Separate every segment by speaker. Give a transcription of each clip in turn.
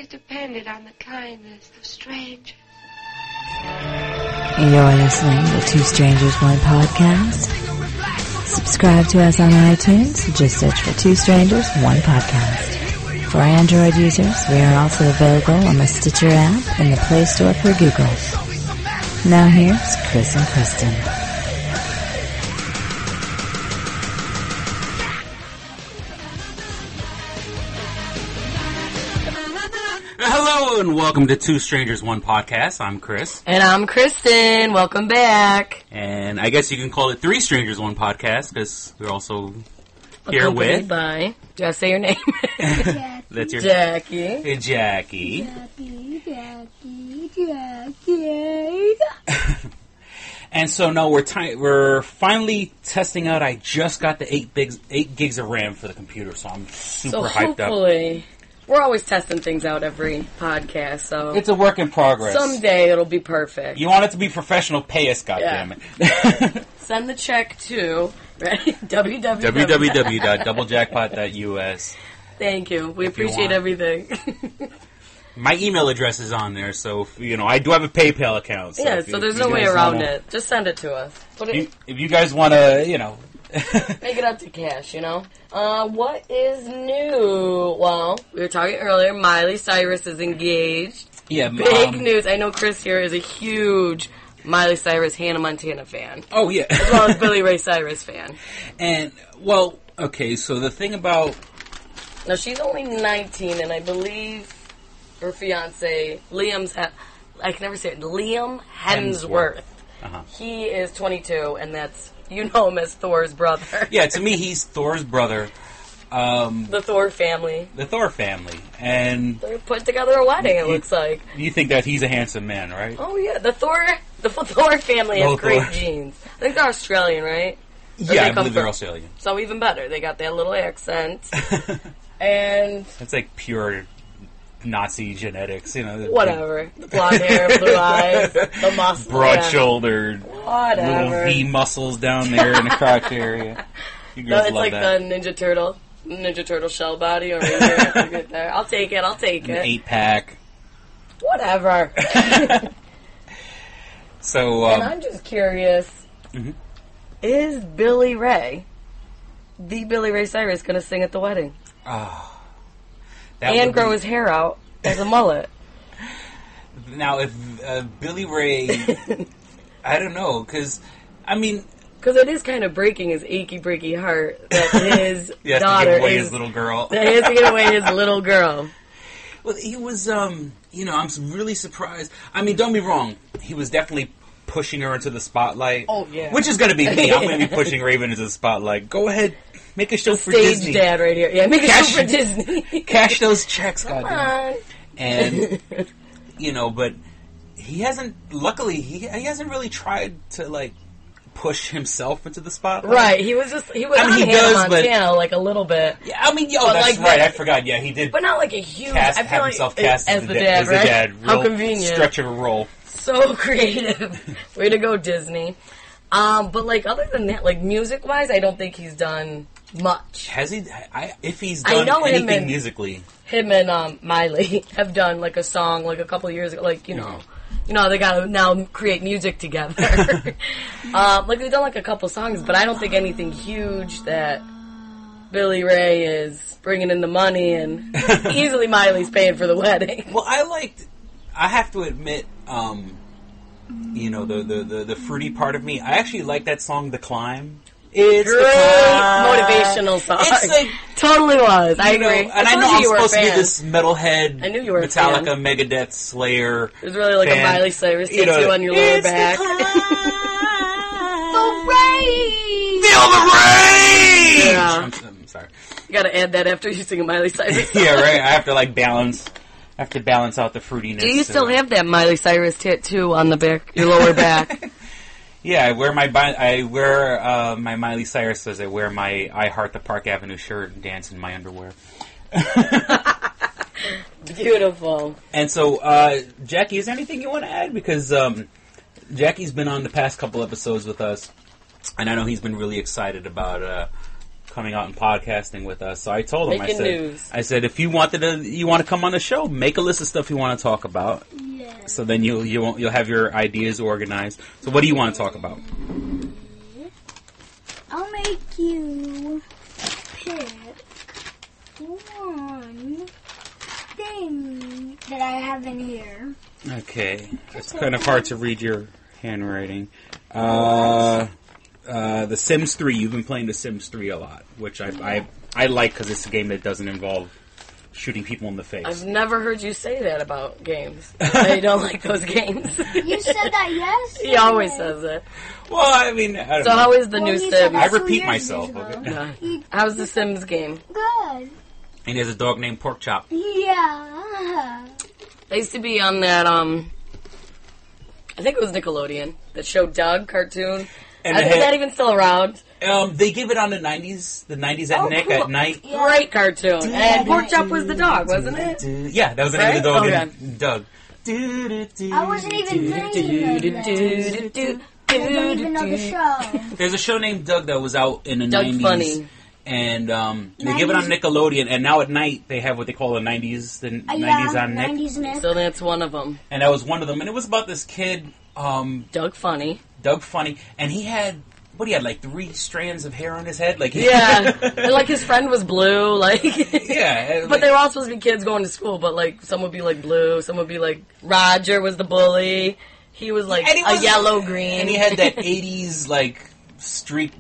Speaker 1: always depended on the kindness of strangers.
Speaker 2: You're listening to Two Strangers, One Podcast. Subscribe to us on iTunes. Just search for Two Strangers, One Podcast. For Android users, we are also available on the Stitcher app in the Play Store for Google. Now here's Chris and Kristyn.
Speaker 3: Hello and welcome to Two Strangers, One Podcast. I'm Chris.
Speaker 4: And I'm Kristyn. Welcome back.
Speaker 3: And I guess you can call it Three Strangers, One Podcast because we're also here with...
Speaker 4: Bye. Do I say your name?
Speaker 3: That's your...
Speaker 4: Jackie.
Speaker 3: Hey, Jackie.
Speaker 4: Jackie.
Speaker 3: And so, no, we're finally testing out. I just got the 8 gigs of RAM for the computer, so I'm super hyped up.
Speaker 4: We're always testing things out every podcast, so...
Speaker 3: It's a work in progress.
Speaker 4: Someday it'll be perfect.
Speaker 3: You want it to be professional, pay us, goddammit.
Speaker 4: Send the check to
Speaker 3: www.doublejackpot.us.
Speaker 4: Thank you. We appreciate everything.
Speaker 3: My email address is on there, so, I do have a PayPal account. So
Speaker 4: so there's no way around it. Just send it to us.
Speaker 3: If you guys want to,
Speaker 4: make it up to cash, what is new? Well, we were talking earlier, Miley Cyrus is engaged.
Speaker 3: Yeah,
Speaker 4: big news. I know Chris here is a huge Miley Cyrus, Hannah Montana fan.
Speaker 3: Oh, yeah.
Speaker 4: As well as Billy Ray Cyrus fan.
Speaker 3: And, well, okay, so the thing about...
Speaker 4: Now, she's only 19, and I believe her fiancé, I can never say it, Liam Hemsworth.
Speaker 3: Uh-huh.
Speaker 4: He is 22, and that's... You know him as Thor's brother.
Speaker 3: Yeah, to me, he's Thor's brother.
Speaker 4: The Thor family.
Speaker 3: The Thor family. And
Speaker 4: they put together a wedding, it looks like.
Speaker 3: You think that he's a handsome man, right?
Speaker 4: Oh, yeah. The Thor family has great genes. I think they're Australian, right?
Speaker 3: Yeah, I believe they're Australian.
Speaker 4: So even better. They got that little accent. And...
Speaker 3: It's like pure Nazi genetics,
Speaker 4: Whatever. The blonde hair, blue eyes, the muscle.
Speaker 3: Broad-shouldered.
Speaker 4: Whatever.
Speaker 3: Little V muscles down there in the crotch area. You girls
Speaker 4: it's
Speaker 3: love
Speaker 4: like
Speaker 3: that.
Speaker 4: the Ninja Turtle shell body. Or there. I'll take it.
Speaker 3: An 8-pack.
Speaker 4: Whatever.
Speaker 3: So,
Speaker 4: and I'm just curious, is Billy Ray, the Billy Ray Cyrus, going to sing at the wedding? And grow his hair out as a mullet.
Speaker 3: Now, if Billy Ray... I don't know, because,
Speaker 4: Because it is kind of breaking his achy, breaky heart that his
Speaker 3: to
Speaker 4: daughter
Speaker 3: give away his little girl.
Speaker 4: That he has to give away his little girl.
Speaker 3: Well, he was, I'm really surprised. Don't get me wrong. He was definitely pushing her into the spotlight.
Speaker 4: Oh, yeah.
Speaker 3: Which is going to be me. I'm going to be pushing Raven into the spotlight. Go ahead. Make a show for Disney.
Speaker 4: Stage dad right here. Yeah, make a show for Disney.
Speaker 3: Cash those checks,
Speaker 4: Come
Speaker 3: goddamn.
Speaker 4: on.
Speaker 3: And, but he hasn't, luckily, he hasn't really tried to, push himself into the spotlight.
Speaker 4: Right. He was on Hannah Montana, a little bit.
Speaker 3: Yeah, that's right. I forgot. Yeah, he did.
Speaker 4: But not a huge...
Speaker 3: I feel himself cast
Speaker 4: as the dad, right?
Speaker 3: The dad.
Speaker 4: How convenient.
Speaker 3: Stretch of a role.
Speaker 4: So creative. Way to go, Disney. But, other than that, music-wise, I don't think he's done much.
Speaker 3: Has he? If he's done anything musically.
Speaker 4: Him and Miley have done, a song, a couple of years ago. They gotta now create music together. They've done, a couple songs, but I don't think anything huge that Billy Ray is bringing in the money, and easily Miley's paying for the wedding.
Speaker 3: Well, I have to admit, the fruity part of me, I actually like that song, The Climb. It's
Speaker 4: great motivational song.
Speaker 3: It's
Speaker 4: totally was. I agree.
Speaker 3: And I know I'm supposed to be this metalhead,
Speaker 4: I knew you were
Speaker 3: Metallica, Megadeth, Slayer.
Speaker 4: There's really fan. A Miley Cyrus takes you on your lower back.
Speaker 3: The rain! Feel the rain!
Speaker 4: Yeah.
Speaker 3: I'm sorry.
Speaker 4: You gotta add that after you sing a Miley Cyrus song.
Speaker 3: Yeah, right. I have to balance. I have to balance out the fruitiness.
Speaker 4: Do you still have that Miley Cyrus tattoo on the back, your lower back?
Speaker 3: Yeah, I wear my Miley Cyrus as I wear my I Heart the Park Avenue shirt and dance in my underwear.
Speaker 4: Beautiful.
Speaker 3: And so, Jackie, is there anything you want to add? Because Jackie's been on the past couple episodes with us, and I know he's been really excited about coming out and podcasting with us. So I told him,
Speaker 4: news.
Speaker 3: I said, if you want to come on the show, make a list of stuff you want to talk about.
Speaker 5: Yeah.
Speaker 3: So then you'll have your ideas organized. So what do you want to talk about?
Speaker 5: I'll make you pick one thing that I have in here.
Speaker 3: Okay. It's kind of hard to read your handwriting. The Sims 3. You've been playing The Sims 3 a lot, which I like because it's a game that doesn't involve shooting people in the face.
Speaker 4: I've never heard you say that about games. I don't like those games.
Speaker 5: You said that yesterday.
Speaker 4: He always says that.
Speaker 3: Well, I mean, I don't
Speaker 4: So
Speaker 3: know.
Speaker 4: how is the new Sims?
Speaker 3: I repeat myself. Okay?
Speaker 4: Yeah. How's the Sims game?
Speaker 5: Good.
Speaker 3: And he has a dog named Pork Chop.
Speaker 5: Yeah.
Speaker 4: I used to be on that, I think it was Nickelodeon, that show Doug cartoon.
Speaker 3: And
Speaker 4: Is that even still around?
Speaker 3: They give it on the 90s at Nick
Speaker 4: cool.
Speaker 3: at night.
Speaker 5: Yeah.
Speaker 4: Great cartoon. And Pork Chop was the dog, wasn't it?
Speaker 3: Yeah, that was the name of the dog.
Speaker 4: Right?
Speaker 3: Doug.
Speaker 5: I wasn't even thinking I don't even know the show.
Speaker 3: There's a show named Doug that was out in the
Speaker 4: Doug
Speaker 3: 90s.
Speaker 4: Funny.
Speaker 3: And they give it on Nickelodeon, and now at night they have what they call the 90s on Nick.
Speaker 5: 90s Nick.
Speaker 4: So that's one of them.
Speaker 3: And that was one of them. And it was about this kid,
Speaker 4: Doug Funny.
Speaker 3: and he had like 3 strands of hair on his head? Like
Speaker 4: Yeah. And like his friend was blue, like
Speaker 3: yeah.
Speaker 4: But they were all supposed to be kids going to school, but like some would be like blue, some would be like Roger was the bully. He was like a yellow green.
Speaker 3: And he had that 80s like streak.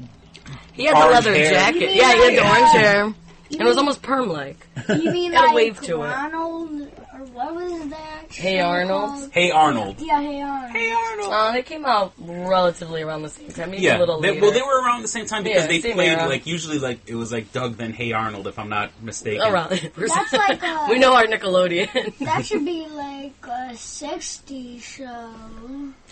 Speaker 4: He had the
Speaker 3: orange
Speaker 4: leather
Speaker 3: hair.
Speaker 4: jacket. Yeah, he had the orange hair. And it was almost perm-like.
Speaker 5: You mean
Speaker 4: Had a
Speaker 5: like
Speaker 4: wave to it.
Speaker 5: Arnold, or what was that?
Speaker 4: Hey
Speaker 5: show
Speaker 4: Arnold.
Speaker 5: called?
Speaker 3: Hey Arnold.
Speaker 5: Yeah, Hey Arnold.
Speaker 3: Hey Arnold.
Speaker 4: They came out relatively around the same time, maybe
Speaker 3: Yeah,
Speaker 4: a little later.
Speaker 3: well, they were around the same time because
Speaker 4: Yeah,
Speaker 3: they
Speaker 4: same
Speaker 3: played
Speaker 4: era.
Speaker 3: like usually like it was like Doug then Hey Arnold, if I'm not mistaken.
Speaker 4: around.
Speaker 5: That's like a...
Speaker 4: We know our Nickelodeon.
Speaker 5: That should be like a 60s show.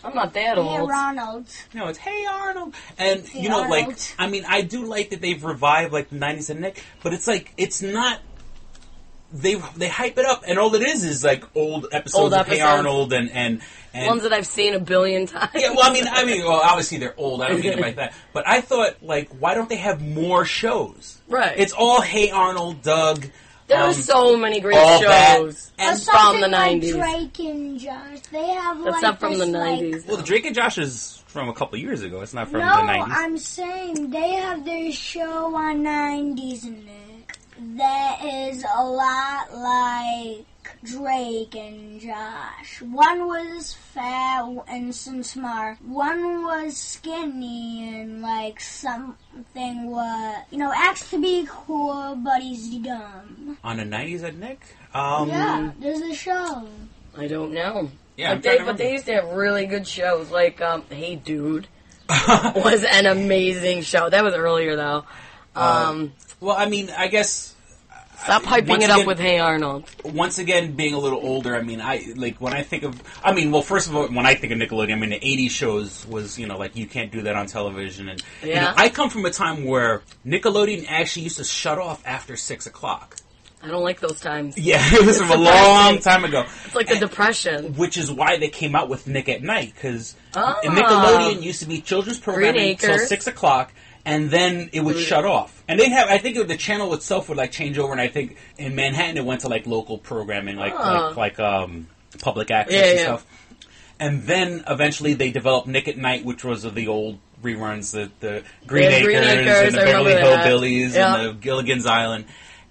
Speaker 4: I'm not that
Speaker 5: Hey
Speaker 4: old.
Speaker 5: Arnold.
Speaker 3: No, it's Hey Arnold, and
Speaker 5: Hey
Speaker 3: you know, like
Speaker 5: Arnold.
Speaker 3: I mean, I do like that they've revived like the '90s and Nick, but it's like it's not. They hype it up, and all it is like old episodes of Hey
Speaker 4: episodes.
Speaker 3: Arnold and
Speaker 4: Ones that I've seen a billion times.
Speaker 3: yeah. Well, I mean, well, obviously they're old. I don't mean it like that, but I thought like, why don't they have more shows?
Speaker 4: Right.
Speaker 3: It's all Hey Arnold, Doug.
Speaker 4: There are so many great
Speaker 3: all that.
Speaker 4: shows
Speaker 3: And
Speaker 4: from the
Speaker 5: Like
Speaker 4: 90s.
Speaker 5: Drake and Josh. They have
Speaker 4: That's
Speaker 5: like
Speaker 4: not from
Speaker 5: this,
Speaker 4: the
Speaker 5: like-
Speaker 4: 90s.
Speaker 3: Well, the Drake and Josh is from a couple years ago. It's not from
Speaker 5: No,
Speaker 3: the 90s.
Speaker 5: I'm saying they have their show on 90s in it that is a lot like Drake and Josh. One was fat and some smart. One was skinny and like something what acts to be cool but he's dumb.
Speaker 3: On the 90s at Nick?
Speaker 5: Yeah, there's a show.
Speaker 4: I don't know.
Speaker 3: Yeah,
Speaker 4: But they used to have really good shows, like Hey Dude was an amazing show. That was earlier though.
Speaker 3: Well, I mean, I guess
Speaker 4: Stop hyping
Speaker 3: once
Speaker 4: it up
Speaker 3: again-
Speaker 4: with Hey Arnold.
Speaker 3: once again, being a little older, I mean, when I think of, well, first of all, when I think of Nickelodeon, I mean, the 80s shows was, like, you can't do that on television. And,
Speaker 4: Yeah.
Speaker 3: I come from a time where Nickelodeon actually used to shut off after 6 o'clock.
Speaker 4: I don't like those times.
Speaker 3: Yeah, it was from a long time ago.
Speaker 4: It's like the Depression.
Speaker 3: Which is why they came out with Nick at Night, because
Speaker 4: Oh.
Speaker 3: Nickelodeon used to be children's programming until
Speaker 4: Acres.
Speaker 3: 6 o'clock, and then it would shut off. And I think the channel itself would like change over, and I think in Manhattan it went to like local programming, like public access and stuff. And then eventually they developed Nick at Night, which was of the old reruns, the Green Acres and the
Speaker 4: I
Speaker 3: Beverly
Speaker 4: remember that.
Speaker 3: Hillbillies
Speaker 4: Yeah.
Speaker 3: and the Gilligan's Island.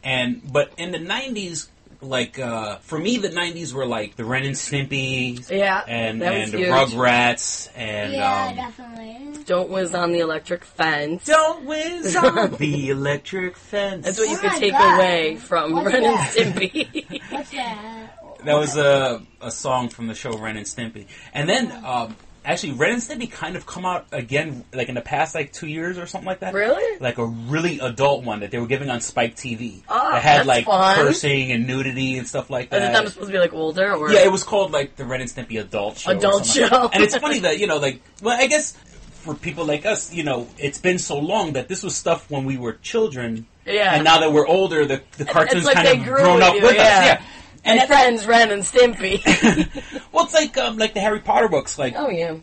Speaker 3: But in the 90s, like, for me, the 90s were like the Ren and Stimpy
Speaker 4: Yeah,
Speaker 3: and
Speaker 4: that was
Speaker 3: the
Speaker 4: huge.
Speaker 3: Rugrats and
Speaker 5: Yeah, definitely.
Speaker 4: Don't whiz on the electric fence.
Speaker 3: Don't whiz on the electric fence.
Speaker 4: That's what you
Speaker 5: Oh
Speaker 4: could
Speaker 5: my
Speaker 4: take
Speaker 5: God.
Speaker 4: away from
Speaker 5: What's
Speaker 4: Ren and
Speaker 5: that?
Speaker 4: Stimpy.
Speaker 5: What's that?
Speaker 3: That was a song from the show Ren and Stimpy. And then, actually, Ren and Stimpy kind of come out again, like in the past, like 2 years or something like that.
Speaker 4: Really?
Speaker 3: Like a really adult one that they were giving on Spike TV.
Speaker 4: Oh,
Speaker 3: that had
Speaker 4: that's
Speaker 3: like
Speaker 4: fun.
Speaker 3: cursing and nudity and stuff like
Speaker 4: Is
Speaker 3: that.
Speaker 4: it supposed to be like older or?
Speaker 3: Yeah, it was called like the Ren and Stimpy Adult Show. or
Speaker 4: Adult
Speaker 3: something like
Speaker 4: show.
Speaker 3: that. And it's funny that, I guess for people like us, it's been so long that this was stuff when we were children.
Speaker 4: Yeah.
Speaker 3: And now that we're older, the cartoons
Speaker 4: like
Speaker 3: kind
Speaker 4: they
Speaker 3: of
Speaker 4: grew
Speaker 3: grown
Speaker 4: with
Speaker 3: up
Speaker 4: you,
Speaker 3: with
Speaker 4: yeah.
Speaker 3: us. Yeah.
Speaker 4: And
Speaker 3: that's
Speaker 4: friends Ren and Stimpy.
Speaker 3: well, it's like the Harry Potter books. Like,
Speaker 4: Oh yeah.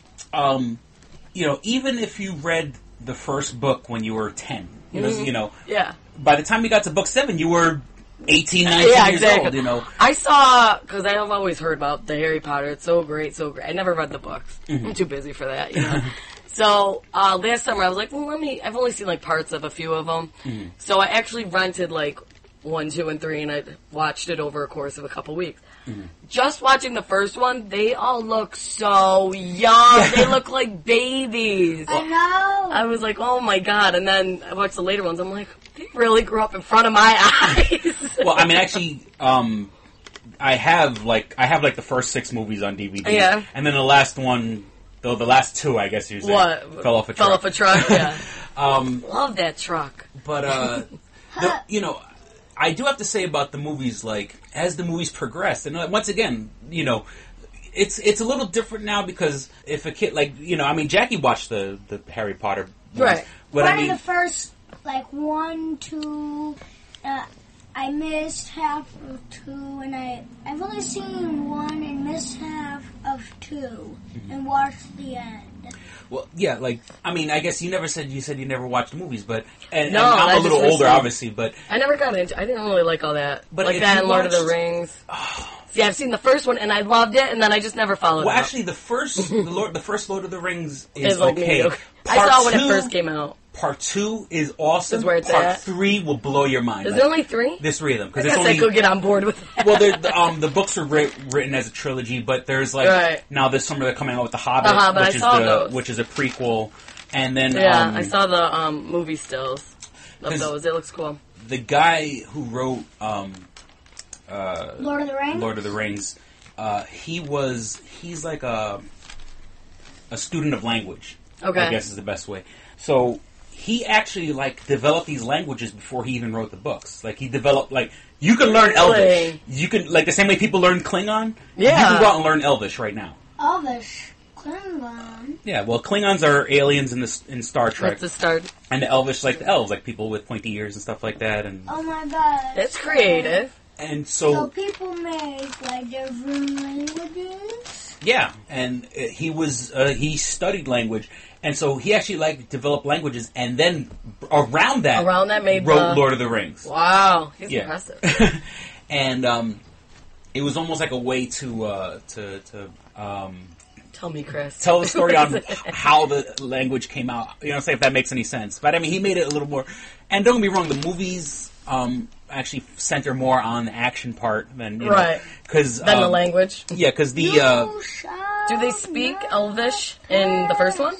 Speaker 3: even if you read the first book when you were 10. You know,
Speaker 4: Yeah.
Speaker 3: by the time you got to book 7, you were 18, 19 years old, you know.
Speaker 4: I saw, because I have always heard about the Harry Potter. It's so great, so great. I never read the books. I'm too busy for that, you know. So, last summer I was like, well, I've only seen, like, parts of a few of them. So I actually rented, like, 1, 2, and 3, and I watched it over a course of a couple weeks. Just watching the first one, they all look so young. They look like babies.
Speaker 5: I know.
Speaker 4: I was like, oh my god. And then I watched the later ones. I'm like, they really grew up in front of my eyes.
Speaker 3: Well, I mean, actually, I have the first 6 movies on DVD.
Speaker 4: Yeah.
Speaker 3: And then the last one, though the last 2, I guess you say, fell off a truck.
Speaker 4: Fell off a truck, yeah. Love that truck.
Speaker 3: But, you know, I do have to say about the movies, like, as the movies progressed, and once again, you know, it's a little different now because if a kid, like, you know, I mean, Jackie watched the Harry Potter movies.
Speaker 4: Right.
Speaker 3: But
Speaker 5: One
Speaker 3: I mean,
Speaker 5: of the first, like, 1, 2, I missed half of 2, and I've only seen 1 and missed half of 2, and watched the end.
Speaker 3: well, yeah, like, I mean, I guess you said you never watched movies, but, and
Speaker 4: No,
Speaker 3: I'm
Speaker 4: I
Speaker 3: a little
Speaker 4: just
Speaker 3: older,
Speaker 4: listened.
Speaker 3: obviously, but,
Speaker 4: I never got into I didn't really like all that.
Speaker 3: But
Speaker 4: like
Speaker 3: if
Speaker 4: that
Speaker 3: you
Speaker 4: and Lord of the
Speaker 3: watched-
Speaker 4: Rings. See, I've seen the first one, and I loved it, and then I just never followed
Speaker 3: well,
Speaker 4: it
Speaker 3: actually, the first Lord of the Rings is
Speaker 4: It's like
Speaker 3: okay.
Speaker 4: mediocre. I
Speaker 3: Part
Speaker 4: saw when it
Speaker 3: 2
Speaker 4: first came out.
Speaker 3: Part 2 is awesome.
Speaker 4: Is where it's
Speaker 3: Part
Speaker 4: at.
Speaker 3: 3 will blow your mind.
Speaker 4: Is
Speaker 3: Like,
Speaker 4: there only 3?
Speaker 3: there's 3 of them
Speaker 4: I
Speaker 3: because
Speaker 4: guess
Speaker 3: it's only.
Speaker 4: I could get on board with that.
Speaker 3: Well, the books are written as a trilogy, but there's like
Speaker 4: Right.
Speaker 3: now there's some that are coming out with the Hobbit,
Speaker 4: The Hobbit,
Speaker 3: which
Speaker 4: I
Speaker 3: is
Speaker 4: saw those.
Speaker 3: which is a prequel, and then
Speaker 4: Yeah, I saw the movie stills of
Speaker 3: 'cause-
Speaker 4: those. It looks cool.
Speaker 3: the guy who wrote
Speaker 5: Lord of the Rings?
Speaker 3: Lord of the Rings. He's like a student of language.
Speaker 4: Okay.
Speaker 3: I guess is the best way. So he actually like developed these languages before he even wrote the books. Like he developed like you can learn Elvish.
Speaker 4: Really?
Speaker 3: You can like the same way people learn Klingon.
Speaker 4: Yeah.
Speaker 3: You can go out and learn Elvish right now.
Speaker 5: Elvish. Klingon.
Speaker 3: Yeah, well, Klingons are aliens in Star Trek,
Speaker 4: That's the start.
Speaker 3: and the Elvish like the elves, like people with pointy ears and stuff like that, and
Speaker 5: Oh my god.
Speaker 4: It's creative.
Speaker 5: So
Speaker 3: so
Speaker 5: people make, like, different languages?
Speaker 3: yeah, and he studied language, and so he actually like developed languages, and then around that
Speaker 4: made
Speaker 3: wrote Lord of the Rings.
Speaker 4: Wow, he's
Speaker 3: Yeah.
Speaker 4: impressive.
Speaker 3: And it was almost like a way to
Speaker 4: Tell me, Chris.
Speaker 3: tell the story on how the language came out. You know, say if that makes any sense. But I mean, he made it a little more. And don't get me wrong, the movies actually center more on the action part than
Speaker 4: Right.
Speaker 3: because
Speaker 4: Then the language.
Speaker 3: Yeah, because the
Speaker 4: Do they speak Elvish in the first one?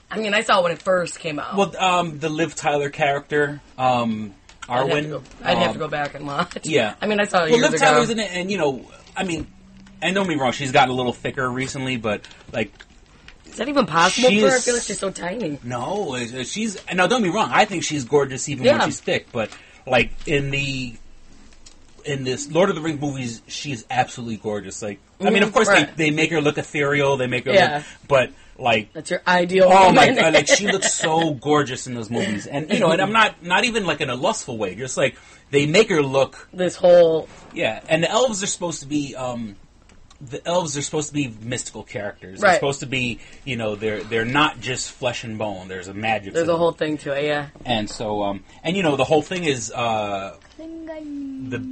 Speaker 4: I mean, I saw it when it first came out.
Speaker 3: well the Liv Tyler character Arwen.
Speaker 4: I'd have to go back and watch.
Speaker 3: Yeah,
Speaker 4: I mean, I saw it
Speaker 3: well,
Speaker 4: years
Speaker 3: Liv
Speaker 4: ago.
Speaker 3: Tyler's in it, and I mean, and don't get me wrong, she's gotten a little thicker recently, but like.
Speaker 4: Is that even possible for her? I
Speaker 3: She's-
Speaker 4: feel like she's so tiny.
Speaker 3: No, she's now. Don't get me wrong. I think she's gorgeous even when
Speaker 4: Yeah.
Speaker 3: she's thick. But like in this Lord of the Rings movies, she's absolutely gorgeous. Like I mean, of course
Speaker 4: Right.
Speaker 3: they make her look ethereal. They make her
Speaker 4: Yeah.
Speaker 3: look, but like
Speaker 4: That's your ideal
Speaker 3: oh my
Speaker 4: woman.
Speaker 3: god, like she looks so gorgeous in those movies. And and I'm not even like in a lustful way. Just like they make her look.
Speaker 4: This whole...
Speaker 3: Yeah, and the elves are supposed to be. The elves are supposed to be mystical characters. They're
Speaker 4: Right.
Speaker 3: supposed to be, they're not just flesh and bone. There's a magic.
Speaker 4: There's
Speaker 3: to
Speaker 4: a
Speaker 3: them.
Speaker 4: whole thing to it, yeah.
Speaker 3: And so, the whole thing is, the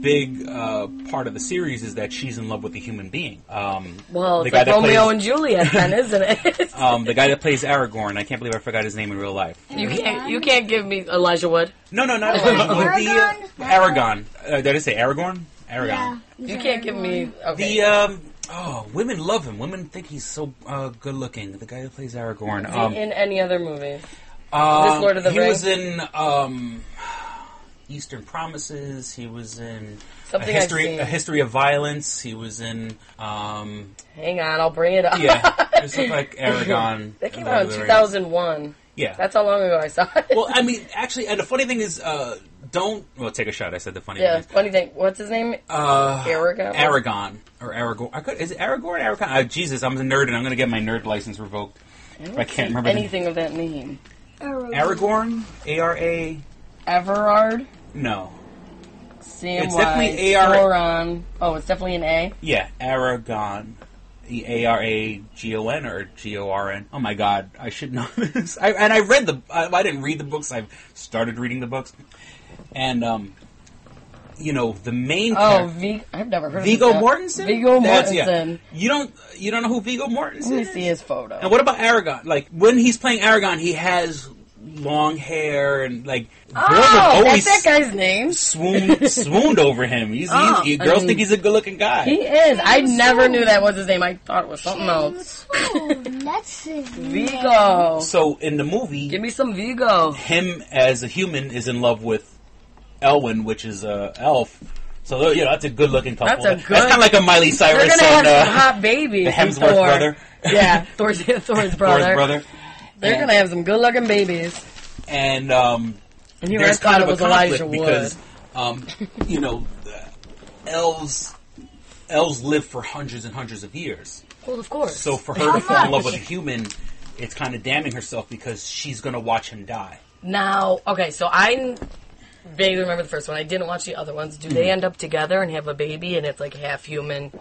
Speaker 3: big part of the series is that she's in love with a human being.
Speaker 4: Well,
Speaker 3: the
Speaker 4: it's
Speaker 3: guy
Speaker 4: like
Speaker 3: that
Speaker 4: Romeo
Speaker 3: plays-
Speaker 4: and Juliet then, isn't it?
Speaker 3: the guy that plays Aragorn. I can't believe I forgot his name in real life.
Speaker 4: You can't give me Elijah Wood.
Speaker 3: No, not
Speaker 5: Aragon?
Speaker 3: Aragon. Did I say Aragorn? Aragon.
Speaker 5: Yeah.
Speaker 4: You can't give me... Okay.
Speaker 3: Women love him. Women think he's so good looking. The guy that plays Aragorn.
Speaker 4: in any other movies? This Lord of the
Speaker 3: he
Speaker 4: Rings?
Speaker 3: was in Eastern Promises. He was in
Speaker 4: Something I've seen.
Speaker 3: A History of Violence. He was in
Speaker 4: Hang on, I'll bring it up.
Speaker 3: yeah, it's like Eragon.
Speaker 4: That came
Speaker 3: Lord
Speaker 4: out
Speaker 3: of
Speaker 4: in
Speaker 3: the Rings.
Speaker 4: 2001.
Speaker 3: Yeah,
Speaker 4: That's how long ago I saw it.
Speaker 3: well, I mean, actually, and the funny thing is, take a shot. I said the funny
Speaker 4: Yeah,
Speaker 3: thing.
Speaker 4: funny thing. What's his name? Eragon?
Speaker 3: Aragon or Aragorn. Is it Aragorn? Aragon? Jesus, I'm a nerd, and I'm going to get my nerd license revoked. I can't remember
Speaker 4: anything of that name.
Speaker 3: Aragorn? A-R-A?
Speaker 4: Everard?
Speaker 3: No.
Speaker 4: Sam
Speaker 3: It's definitely A-R-
Speaker 4: Sauron. Oh, it's definitely an A.
Speaker 3: Yeah, Aragon. Aragon or Gorn. Oh my God, I should know this. I read I didn't read the books. I've started reading the books, and the main.
Speaker 4: I've never heard
Speaker 3: Viggo
Speaker 4: of that.
Speaker 3: Mortensen.
Speaker 4: Viggo Mortensen.
Speaker 3: You don't know who Viggo Mortensen is?
Speaker 4: Let me see his photo.
Speaker 3: And what about Eragon? Like when he's playing Eragon, he has long hair and like.
Speaker 4: That's that guy's name.
Speaker 3: Swooned over him. Girls think he's a good-looking guy.
Speaker 4: He is. I never knew that was his name. I thought it was something else.
Speaker 5: That's his
Speaker 4: Viggo.
Speaker 3: So in the movie,
Speaker 4: give me some Viggo.
Speaker 3: Him as a human is in love with Elwyn, which is a elf. So that's a good-looking couple. That's kind of like a Miley Cyrus.
Speaker 4: They're gonna have some hot babies.
Speaker 3: The Hemsworth brother.
Speaker 4: Yeah, Thor's brother.
Speaker 3: Thor's brother.
Speaker 4: They're gonna have some good-looking babies.
Speaker 3: And
Speaker 4: there's kind of a conflict
Speaker 3: because elves live for hundreds and hundreds of years.
Speaker 4: Well, of course.
Speaker 3: So for her to fall in love with a human, it's kind of damning herself because she's going to watch him die.
Speaker 4: Now, okay, so I vaguely remember the first one. I didn't watch the other ones. Do they end up together and have a baby and it's like half human?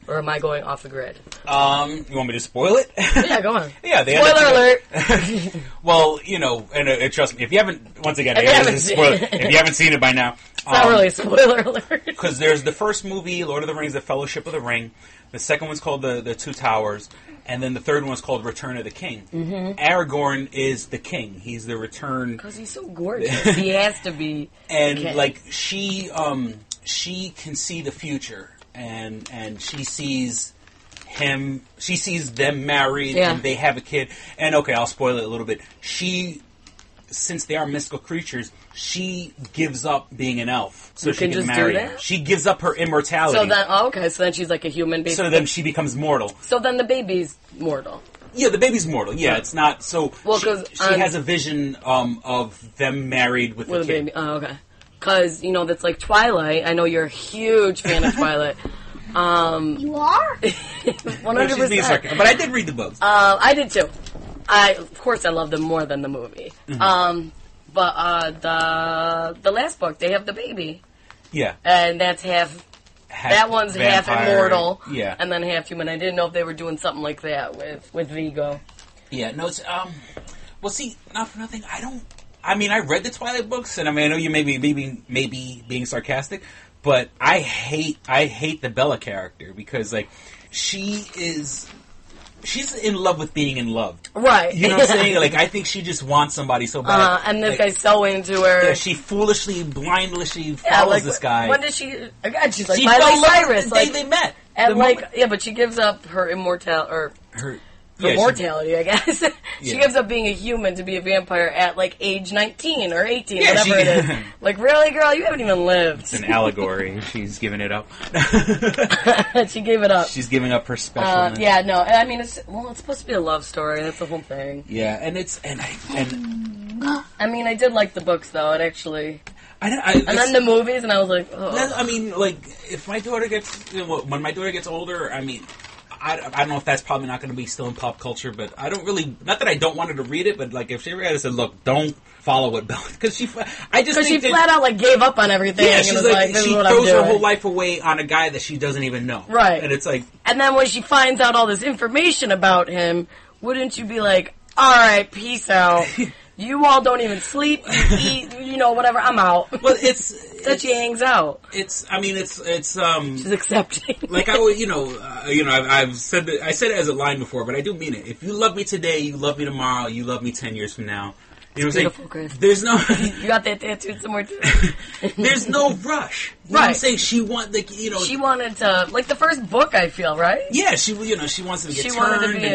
Speaker 4: Or am I going off the grid?
Speaker 3: You want me to spoil it?
Speaker 4: Yeah, go on.
Speaker 3: Yeah,
Speaker 4: spoiler alert.
Speaker 3: Well, and trust me, if you haven't, once again, if you haven't seen it by now.
Speaker 4: It's not really a spoiler alert.
Speaker 3: Because there's the first movie, Lord of the Rings, The Fellowship of the Ring. The second one's called The Two Towers. And then the third one's called Return of the King. Mm-hmm. Aragorn is the king. He's the return.
Speaker 4: Because he's so gorgeous. He has to be
Speaker 3: And,
Speaker 4: king.
Speaker 3: like, she can see the future. And she sees them married, and they have a kid. And okay, I'll spoil it a little bit. Since they are mystical creatures, she gives up being an elf so she can marry him. She gives up her immortality.
Speaker 4: So then she's like a human baby.
Speaker 3: So then she becomes mortal.
Speaker 4: So then the baby's mortal.
Speaker 3: Yeah, the baby's mortal. Yeah, it's not. So she has a vision of them married with a kid.
Speaker 4: Baby. Oh, okay. Because, that's like Twilight. I know you're a huge fan of Twilight.
Speaker 5: You are?
Speaker 4: 100%.
Speaker 3: But I did read the books.
Speaker 4: I did too. Of course I loved them more than the movie. Mm-hmm. But the last book, they have the baby.
Speaker 3: Yeah.
Speaker 4: And that's half that one's
Speaker 3: vampire,
Speaker 4: half immortal.
Speaker 3: Yeah.
Speaker 4: And then half human. I didn't know if they were doing something like that with Viggo.
Speaker 3: Yeah, no, it's, well, see, not for nothing, I read the Twilight books, and I know you may be being sarcastic, but I hate the Bella character because, like, she's in love with being in love.
Speaker 4: Right.
Speaker 3: You know what I'm saying? Like, I think she just wants somebody so bad.
Speaker 4: And this guy's so into her.
Speaker 3: Yeah, she blindly follows this guy.
Speaker 4: When did she... Again, she's like Miley Cyrus.
Speaker 3: They met.
Speaker 4: And but she gives up her mortality, I guess. She gives up being a human to be a vampire at, like, age 19 or 18, whatever it is. Like, really, girl? You haven't even lived.
Speaker 3: It's an allegory. She's giving it up.
Speaker 4: She gave it up.
Speaker 3: She's giving up her specialness.
Speaker 4: Yeah, no. It's supposed to be a love story. That's the whole thing.
Speaker 3: Yeah, and
Speaker 4: I did like the books, though. It actually...
Speaker 3: and
Speaker 4: then the movies, and I was like, oh.
Speaker 3: If my daughter when my daughter gets older, I don't know if that's probably not going to be still in pop culture, but I don't really, not that I don't want her to read it, but like if she ever had said, look, don't follow what Bella, because she flat out like gave up on everything. Yeah, she's like she throws her whole life away on a guy that she doesn't even know.
Speaker 4: Right.
Speaker 3: And it's like,
Speaker 4: and then when she finds out all this information about him, wouldn't you be like, all right, peace out. You all don't even sleep, you eat, whatever, I'm out.
Speaker 3: Well,
Speaker 4: that she hangs out.
Speaker 3: She's
Speaker 4: accepting.
Speaker 3: Like I've said that, I said it as a line before, but I do mean it. If you love me today, you love me tomorrow, you love me 10 years from now. You know what I'm saying?
Speaker 4: Chris.
Speaker 3: There's no...
Speaker 4: You got that tattooed somewhere too?
Speaker 3: There's no rush. You know what I'm saying? She wanted to...
Speaker 4: Like the first book, I feel, right?
Speaker 3: Yeah, she wants to get turned.
Speaker 4: She wanted to be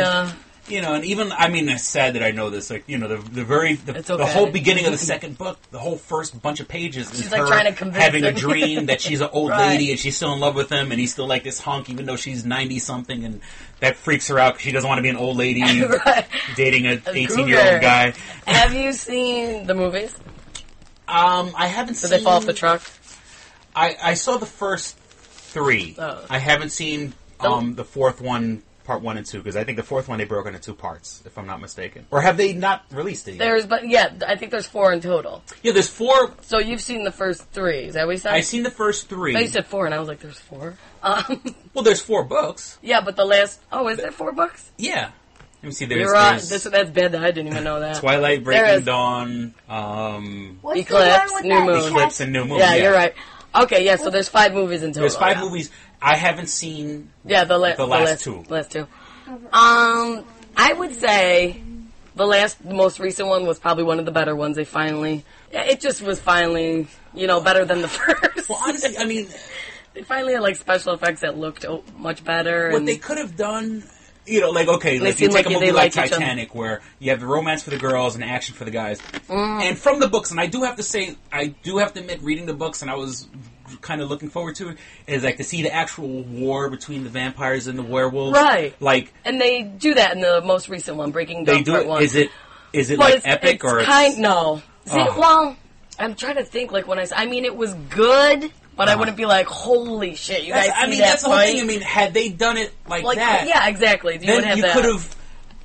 Speaker 3: and even, it's sad that I know this, like, the whole beginning of the second book, the whole first bunch of pages is
Speaker 4: she's like
Speaker 3: her
Speaker 4: trying to convince
Speaker 3: having
Speaker 4: him.
Speaker 3: a dream that she's an old lady and she's still in love with him and he's still like this hunk even though she's 90-something, and that freaks her out because she doesn't want to be an old lady dating an 18-year-old guy.
Speaker 4: Have you seen the movies?
Speaker 3: I haven't seen...
Speaker 4: Did they fall off the truck?
Speaker 3: I saw the first 3. Oh. I haven't seen the fourth one Part 1 and 2, because I think the fourth one they broke into 2 parts, if I'm not mistaken. Or have they not released it yet?
Speaker 4: I think there's 4 in total.
Speaker 3: Yeah, there's 4.
Speaker 4: So you've seen the first 3, is that what you said?
Speaker 3: I've seen the first 3.
Speaker 4: No, you said 4, and I was like, there's 4?
Speaker 3: Well, there's 4 books.
Speaker 4: Yeah, but the last... Oh, is there 4 books?
Speaker 3: Yeah. Let me see,
Speaker 4: You're right. That's bad that I didn't even know that.
Speaker 3: Twilight, Breaking Dawn,
Speaker 4: Eclipse, New Moon.
Speaker 3: Eclipse and New Moon.
Speaker 4: Yeah, you're right. Okay, yeah, so there's 5 movies in total.
Speaker 3: There's 5 movies. I haven't seen
Speaker 4: the last
Speaker 3: 2.
Speaker 4: Last 2. I would say the most recent one was probably one of the better ones. It just was finally, better than the first.
Speaker 3: Well, honestly, I mean...
Speaker 4: They finally had, special effects that looked much better.
Speaker 3: What they could have done... if you take a movie like Titanic, where you have the romance for the girls and action for the guys, and from the books, and I do have to admit, reading the books, and I was kind of looking forward to it, is to see the actual war between the vampires and the werewolves,
Speaker 4: right?
Speaker 3: And
Speaker 4: they do that in the most recent one, Breaking Dawn Part 1.
Speaker 3: Is it epic or
Speaker 4: no? Well, I'm trying to think. It was good. But I wouldn't be like, holy shit, you guys see that
Speaker 3: that's the whole thing. I mean, had they done it like that...
Speaker 4: Yeah, exactly.
Speaker 3: Then you could have...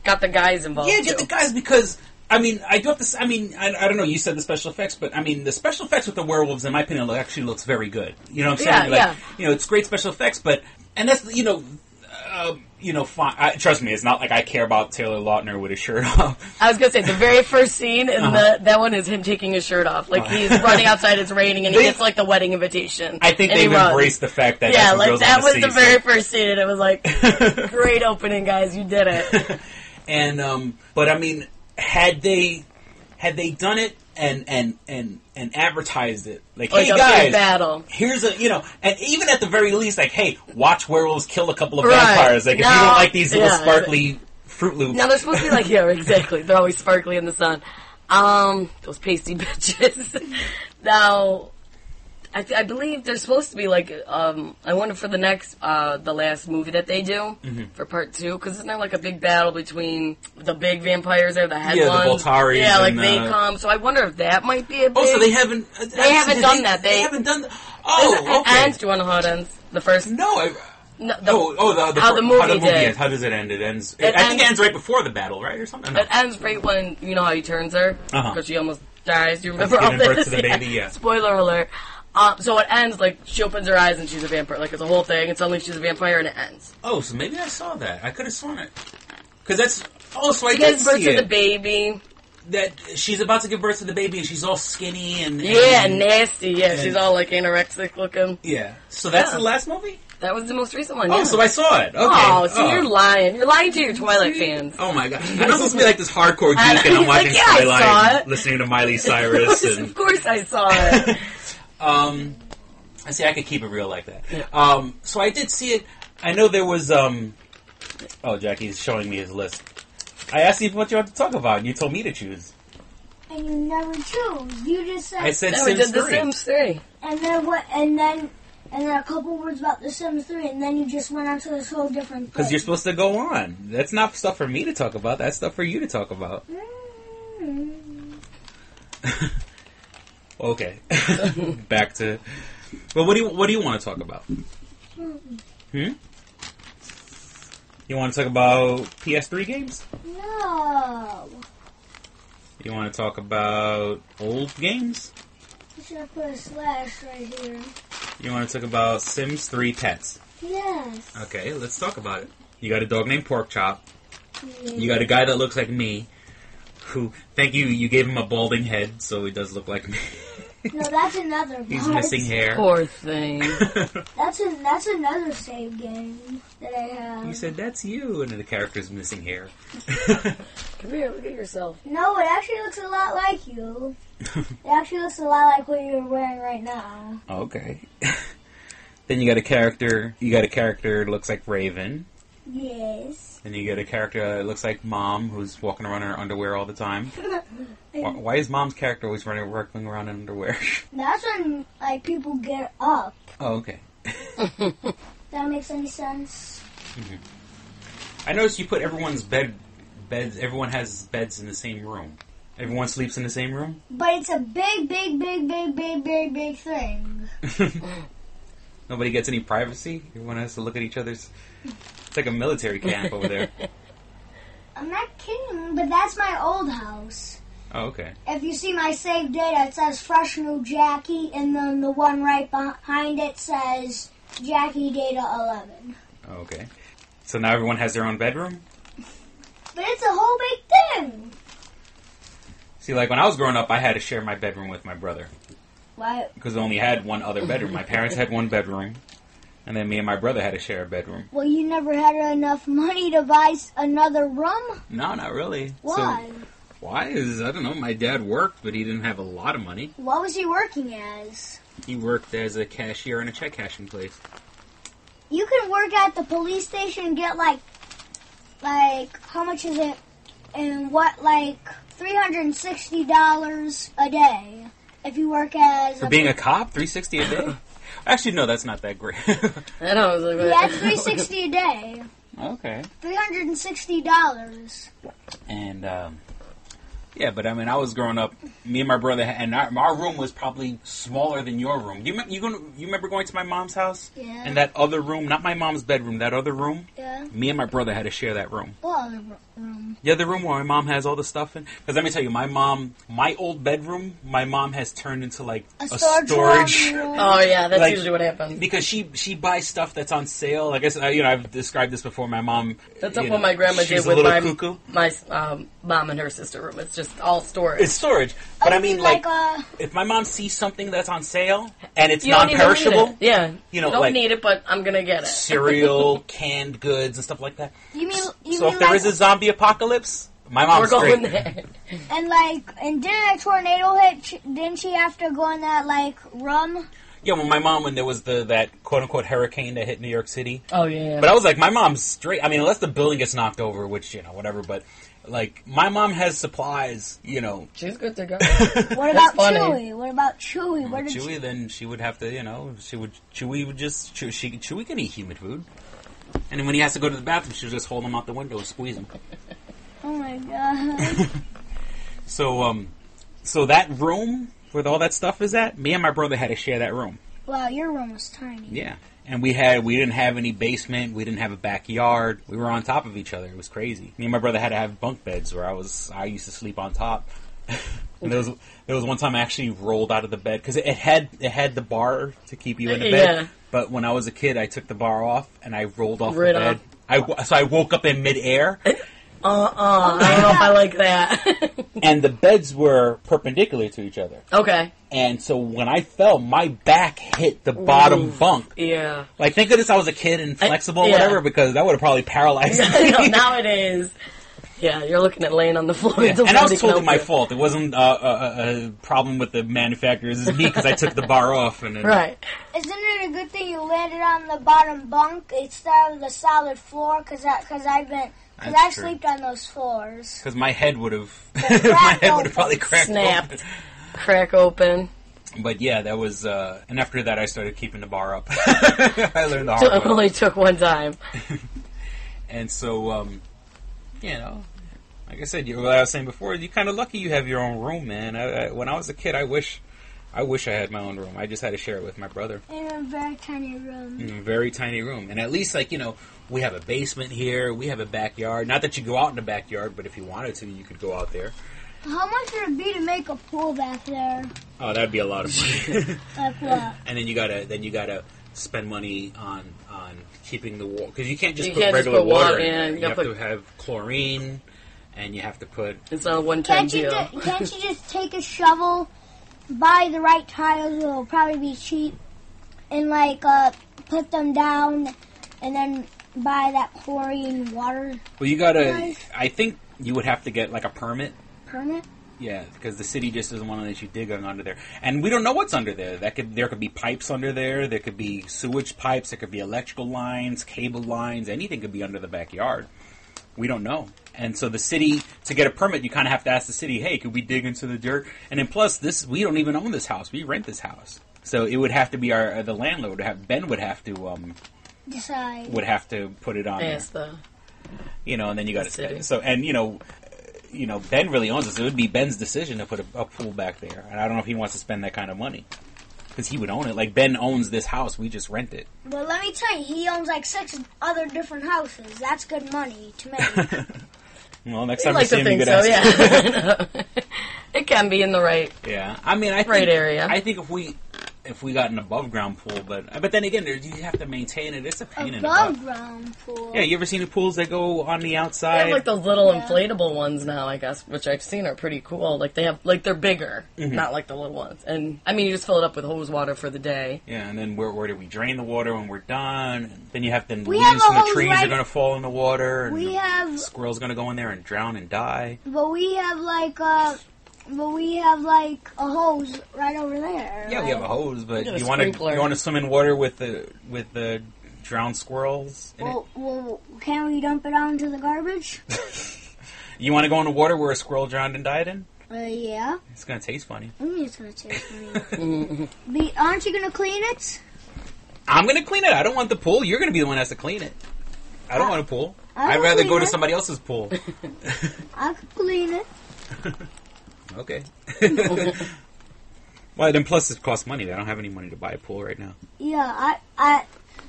Speaker 4: Got the guys involved,
Speaker 3: Yeah, get the guys, because... I do have to... I don't know, you said the special effects, but, the special effects with the werewolves, in my opinion, actually looks very good. You know what I'm saying? It's great special effects, but... And that's, fine. Trust me, it's not like I care about Taylor Lautner with his shirt off.
Speaker 4: I was going to say, the very first scene in that one is him taking his shirt off. He's running outside, it's raining, and he gets, the wedding invitation.
Speaker 3: I think they've embraced the fact that
Speaker 4: that's what girls that was the very first scene, and it was great opening, guys, you did it.
Speaker 3: And, had they done it and advertised it, hey guys,
Speaker 4: battle.
Speaker 3: Here's and even at the very least, hey, watch werewolves kill a couple of vampires. If you don't like these little sparkly Fruit Loops.
Speaker 4: Now they're supposed to be exactly. They're always sparkly in the sun. Those pasty bitches. Now, I believe they're supposed to be I wonder for the next, the last movie that they do for part 2, because isn't there a big battle between the big vampires there, the head ones?
Speaker 3: The Voltari.
Speaker 4: Yeah, they come. So I wonder if that might be a big...
Speaker 3: Oh, so they haven't...
Speaker 4: They haven't done that.
Speaker 3: They haven't done... Oh, okay.
Speaker 4: It ends. Do you want to know how it ends? The first...
Speaker 3: No,
Speaker 4: how the movie ends.
Speaker 3: How does it end? It ends... I think it ends right before the battle, right? Or something? No.
Speaker 4: It ends right when, how he turns her? Because she almost dies. Do you remember
Speaker 3: all
Speaker 4: this?
Speaker 3: Birth to the baby, yeah.
Speaker 4: Spoiler alert. So it ends she opens her eyes and she's a vampire. It's a whole thing, and suddenly she's a vampire and it ends.
Speaker 3: Oh, so maybe I saw that. I could have sworn it. Because that's... Oh, so I
Speaker 4: did see it. She gives birth to the baby.
Speaker 3: That she's about to give birth to the baby and she's all skinny and
Speaker 4: nasty. Yeah, she's all anorexic looking.
Speaker 3: Yeah. So that's the last movie?
Speaker 4: That was the most recent one.
Speaker 3: Oh, so I saw it. Okay.
Speaker 4: Oh, so you're lying. You're lying to your Twilight fans.
Speaker 3: Oh my god. I'm supposed to be this hardcore geek and I'm watching Twilight and listening to Miley Cyrus.
Speaker 4: Of course I saw it.
Speaker 3: I see. I could keep it real like that. Yeah. So I did see it. I know there was. Oh, Jackie's showing me his list. I asked you what you want to talk about, and you told me to choose.
Speaker 5: And you never chose. You just said.
Speaker 3: I said
Speaker 4: no,
Speaker 3: Sims 3.
Speaker 4: The Sims 3.
Speaker 5: And then what? And then a couple words about the Sims 3, and then you just went on to this whole different thing.
Speaker 3: Because you're supposed to go on. That's not stuff for me to talk about. That's stuff for you to talk about. Okay. Back to... Well, what do you want to talk about? You want to talk about PS3 games?
Speaker 5: No.
Speaker 3: You want to talk about old games?
Speaker 5: You should have put a slash right here.
Speaker 3: You want to talk about Sims 3 pets?
Speaker 5: Yes.
Speaker 3: Okay, let's talk about it. You got a dog named Porkchop.
Speaker 5: Yes.
Speaker 3: You got a guy that looks like me. Who? Thank you. You gave him a balding head, so he does look like me.
Speaker 5: No, that's another part.
Speaker 3: He's missing hair.
Speaker 4: Poor thing.
Speaker 5: That's another save game that I have.
Speaker 3: You said that's you, and then the character's missing hair.
Speaker 4: Come here, look at yourself.
Speaker 5: No, it actually looks a lot like you. It actually looks a lot like what you're wearing right now.
Speaker 3: Okay. Then you got a character. You got a character that looks like Raven.
Speaker 5: Yes.
Speaker 3: Then you get a character that looks like Mom, who's walking around in her underwear all the time. Why is Mom's character always working around in underwear?
Speaker 5: That's when people get up.
Speaker 3: Oh, okay.
Speaker 5: That makes any sense?
Speaker 3: I noticed you put everyone's beds. Everyone has beds in the same room. Everyone sleeps in the same room.
Speaker 5: But it's a big thing.
Speaker 3: Nobody gets any privacy? Everyone has to look at each other's... It's like a military camp over there.
Speaker 5: I'm not kidding, but that's my old house.
Speaker 3: Oh, okay.
Speaker 5: If you see my saved data, it says Fresh New Jackie, and then the one right behind it says Jackie Data 11.
Speaker 3: Oh, okay. So now everyone has their own bedroom?
Speaker 5: But it's a whole big thing.
Speaker 3: See, like when I was growing up, I had to share my bedroom with my brother.
Speaker 5: What?
Speaker 3: Because I only had one other bedroom. My parents had one bedroom, and then me and my brother had to share a bedroom.
Speaker 5: Well, you never had enough money to buy another room?
Speaker 3: No, not really.
Speaker 5: Why?
Speaker 3: So, why is, I don't know, my dad worked, but he didn't have a lot of money.
Speaker 5: What was he working as?
Speaker 3: He worked as a cashier in a check cashing place.
Speaker 5: You can work at the police station and get like how much is it? And what, like $360 a day if you work as
Speaker 3: for being a cop. $360 a day. Actually, no, that's not that great.
Speaker 4: I know. I was like,
Speaker 5: yeah, it's $360 a day.
Speaker 3: Okay.
Speaker 5: $360.
Speaker 3: And yeah, but I mean, I was growing up. Me and my brother, and our room was probably smaller than your room. You remember going to my mom's house?
Speaker 5: Yeah.
Speaker 3: And that other room, not my mom's bedroom, that other room.
Speaker 5: Yeah.
Speaker 3: Me and my brother had to share that room.
Speaker 5: What other room?
Speaker 3: Yeah, the room where my mom has all the stuff in. Because let me tell you, my old bedroom, my mom has turned into like a storage
Speaker 5: room.
Speaker 4: oh yeah, that's
Speaker 3: like,
Speaker 4: usually what happens.
Speaker 3: Because she buys stuff that's on sale. I guess I've described this before. My mom.
Speaker 4: That's what my grandma did with my mom and her sister room. It's just all storage.
Speaker 3: It's storage, but I mean, like if my mom sees something that's on sale and it's non-perishable,
Speaker 4: yeah,
Speaker 3: you know,
Speaker 4: don't
Speaker 3: like
Speaker 4: need it, but I'm gonna get it.
Speaker 3: Cereal, canned goods, and stuff like that.
Speaker 5: You mean
Speaker 3: so if there is a zombie apocalypse, my mom's
Speaker 4: We're going
Speaker 3: straight.
Speaker 4: there.
Speaker 5: And didn't a tornado hit? Didn't she have to go in that like room?
Speaker 3: Yeah, well, my mom, when there was that quote-unquote hurricane that hit New York City.
Speaker 4: Oh, yeah.
Speaker 3: But I was like, my mom's straight. I mean, unless the building gets knocked over, which, whatever. But, like, my mom has supplies,
Speaker 4: She's good to go.
Speaker 5: What about Chewy? What about Chewy?
Speaker 3: Chewy, then she would have to, Chewy would just... Chewy can eat human food. And then when he has to go to the bathroom, she'll just hold him out the window and squeeze him.
Speaker 5: Oh, my God.
Speaker 3: So that room... where all that stuff is at, me and my brother had to share that room.
Speaker 5: Wow, your room was tiny.
Speaker 3: Yeah. And we didn't have any basement, we didn't have a backyard. We were on top of each other. It was crazy. Me and my brother had to have bunk beds where I used to sleep on top. And there was one time I actually rolled out of the bed because it had the bar to keep you in the bed.
Speaker 4: Yeah.
Speaker 3: But when I was a kid, I took the bar off and I rolled off the
Speaker 4: Right
Speaker 3: bed. So I woke up in midair.
Speaker 4: I don't know if I like that.
Speaker 3: And the beds were perpendicular to each other.
Speaker 4: Okay.
Speaker 3: And so when I fell, my back hit the bottom bunk.
Speaker 4: Yeah.
Speaker 3: Like, thank goodness I was a kid and flexible or whatever, because that would have probably paralyzed me.
Speaker 4: No, nowadays, yeah, you're looking at laying on the floor.
Speaker 3: Yeah. And I was totally my fault. It wasn't a problem with the manufacturers. It's me because I took the bar off. And then,
Speaker 4: right.
Speaker 5: Isn't it a good thing you landed on the bottom bunk instead of the solid floor? Because I've slept on those floors.
Speaker 3: Because my head would have probably cracked
Speaker 4: snapped,
Speaker 3: open.
Speaker 4: Crack open.
Speaker 3: But yeah, that was, and after that I started keeping the bar up. I learned the hard way.
Speaker 4: It only took one time.
Speaker 3: And so, like I said, what I was saying before, you're kind of lucky you have your own room, man. When I was a kid, I wish I had my own room. I just had to share it with my brother.
Speaker 5: In a very tiny room.
Speaker 3: In a very tiny room. And at least, we have a basement here. We have a backyard. Not that you go out in the backyard, but if you wanted to, you could go out there.
Speaker 5: How much would it be to make a pool back there?
Speaker 3: Oh, that'd be a lot of money.
Speaker 5: Like what?
Speaker 3: And then you gotta spend money on keeping the water, because you can't just put regular water in. You have to have chlorine, and you have to put...
Speaker 4: It's not a one-time deal.
Speaker 5: Can't you just take a shovel, buy the right tiles, it'll probably be cheap, and put them down, and then buy that chlorine water?
Speaker 3: Well, you gotta... I think you would have to get a permit.
Speaker 5: Permit?
Speaker 3: Yeah, because the city just doesn't want to let you dig under there. And we don't know what's under there. There could be pipes under there. There could be sewage pipes. There could be electrical lines, cable lines. Anything could be under the backyard. We don't know. And so the city, to get a permit, you kind of have to ask the city, hey, could we dig into the dirt? And then plus, we don't even own this house. We rent this house. So it would have to be the landlord. Ben would have to...
Speaker 5: decide.
Speaker 3: Would have to put it on there. And then you got to spend it. So, and, Ben really owns it, so it would be Ben's decision to put a pool back there. And I don't know if he wants to spend that kind of money. because he would own it. Like, Ben owns this house. We just rent it.
Speaker 5: But let me tell you, he owns like 6 other different houses. That's good money to make.
Speaker 3: Well, next time you see him, you could ask.
Speaker 4: Yeah. It can be in the right.
Speaker 3: Yeah, I mean, I think,
Speaker 4: right area.
Speaker 3: I think if we got an above ground pool, but then again, you have to maintain it. It's a pain in the butt.
Speaker 5: Above ground pool.
Speaker 3: Yeah, you ever seen the pools that go on the
Speaker 4: They
Speaker 3: outside?
Speaker 4: have like those little inflatable ones now, I guess, which I've seen are pretty cool. Like they have, like they're bigger, not like the little ones. And I mean, you just fill it up with hose water for the day.
Speaker 3: Yeah, and then where do we drain the water when we're done? And then you have to
Speaker 5: We
Speaker 3: leaves
Speaker 5: have a
Speaker 3: from the
Speaker 5: hose
Speaker 3: trees
Speaker 5: right-
Speaker 3: are going to fall in the water. And
Speaker 5: We have,
Speaker 3: squirrel's going to go in there and drown and die.
Speaker 5: but we have like a hose right over there.
Speaker 3: Yeah, we have a hose, but
Speaker 4: Get a
Speaker 3: you want
Speaker 4: sprinkler.
Speaker 3: to swim in water with the drowned squirrels in it?
Speaker 5: Well, can't we dump it out into the garbage?
Speaker 3: You want to go in the water where a squirrel drowned and died in?
Speaker 5: Yeah.
Speaker 3: It's going to taste funny.
Speaker 5: It's gonna taste funny. Aren't you gonna clean it?
Speaker 3: I'm going to clean it. I don't want the pool. You're going to be the one that has to clean it. I don't want a pool. I'd
Speaker 5: will
Speaker 3: rather go
Speaker 5: clean
Speaker 3: to
Speaker 5: it.
Speaker 3: somebody else's pool.
Speaker 5: I could clean it.
Speaker 3: Okay. Well, then plus it costs money. I don't have any money to buy a pool right now.
Speaker 5: Yeah,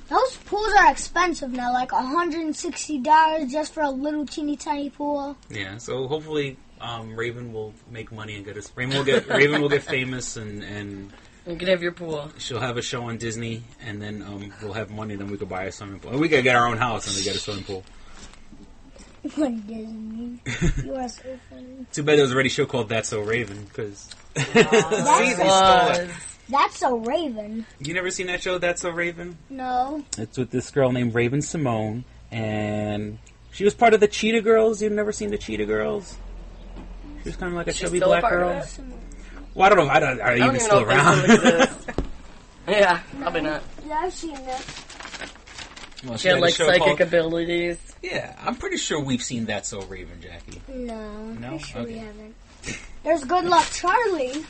Speaker 5: those pools are expensive now, like $160 just for a little teeny tiny pool.
Speaker 3: Yeah, so hopefully Raven will make money and get us. Raven will get famous and
Speaker 4: You can have your pool.
Speaker 3: she'll have a show on Disney, and then we'll have money. Then we could buy a swimming pool. And we could get our own house and we get a swimming pool.
Speaker 5: What Disney? You are so funny.
Speaker 3: Too bad there was already a show called That's So Raven because see, they stole it.
Speaker 5: That's a Raven.
Speaker 3: You never seen that show That's So Raven?
Speaker 5: No.
Speaker 3: It's with this girl named Raven Simone, and she was part of the Cheetah Girls. You've never seen the Cheetah Girls? She was kind of like a chubby
Speaker 4: still a
Speaker 3: black
Speaker 4: part of
Speaker 3: girl.
Speaker 4: it?
Speaker 3: Well, I don't know. Are
Speaker 4: I
Speaker 3: they
Speaker 4: don't
Speaker 3: even
Speaker 4: even
Speaker 3: still
Speaker 4: know if
Speaker 3: around?
Speaker 4: they still exist. Yeah, probably not.
Speaker 5: Yeah, I've seen that.
Speaker 3: Well,
Speaker 4: She had
Speaker 3: a
Speaker 4: like
Speaker 3: show
Speaker 4: psychic
Speaker 3: called-
Speaker 4: abilities.
Speaker 3: Yeah, I'm pretty sure we've seen That's So Raven, Jackie.
Speaker 5: No,
Speaker 3: No?
Speaker 5: pretty sure we
Speaker 3: Okay.
Speaker 5: haven't. There's Good Luck Charlie.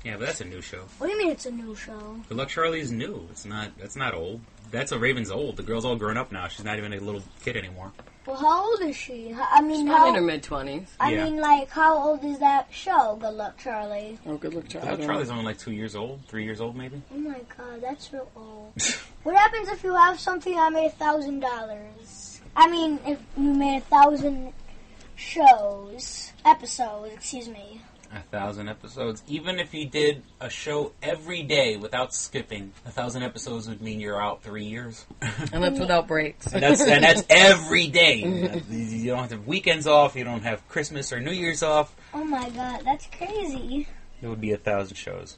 Speaker 3: Yeah, but that's a new show.
Speaker 5: What do you mean it's a new show?
Speaker 3: Good Luck Charlie's new. That's not old. That's a Raven's old. The girl's all grown up now. She's not even a little kid anymore.
Speaker 5: Well, how old is she? I mean,
Speaker 4: She's probably in her mid-20s.
Speaker 3: Yeah.
Speaker 5: like, how old is that show, Good Luck Charlie?
Speaker 4: Oh, good luck,
Speaker 3: Good
Speaker 4: Charlie.
Speaker 3: Luck Charlie's only like 2 years old, 3 years old maybe.
Speaker 5: Oh my god, that's real old. What happens if you have something that made $1,000? I mean, if you made 1,000 episodes, excuse me.
Speaker 3: 1,000 episodes. Even if you did a show every day without skipping, 1,000 episodes would mean you're out 3 years.
Speaker 4: And that's without breaks.
Speaker 3: And that's every day. You don't have weekends off. You don't have Christmas or New Year's off.
Speaker 5: Oh my god, that's crazy.
Speaker 3: It would be 1,000 shows.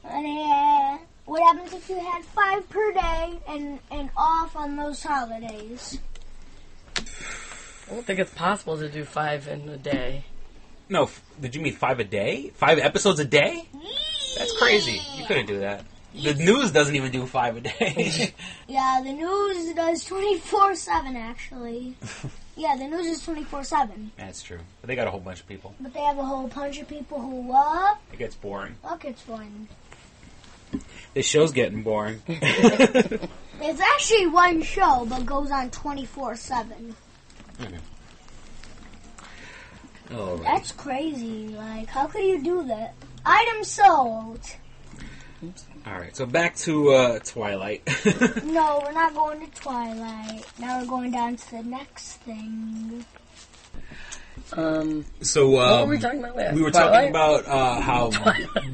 Speaker 5: What happens if you had 5 per day and off on those holidays?
Speaker 4: I don't think it's possible to do 5 in a day.
Speaker 3: No, did you mean 5 a day? 5 episodes a day? That's crazy. You couldn't do that. The news doesn't even do 5 a day.
Speaker 5: Yeah, the news does 24/7 actually. Yeah, the news is 24/7.
Speaker 3: That's true. But they got a whole bunch of people.
Speaker 5: But they have a whole bunch of people who what?
Speaker 3: It gets boring.
Speaker 5: Look, it's fun.
Speaker 3: This show's getting boring.
Speaker 5: It's actually one show, but goes on 24/7.
Speaker 3: Oh,
Speaker 5: That's crazy. Like, how could you do that? Item sold.
Speaker 3: all right. So back to Twilight.
Speaker 5: No, we're not going to Twilight. Now we're going down to the next thing.
Speaker 3: So
Speaker 4: What were we talking about last?
Speaker 3: we were
Speaker 4: Twilight?
Speaker 3: talking about how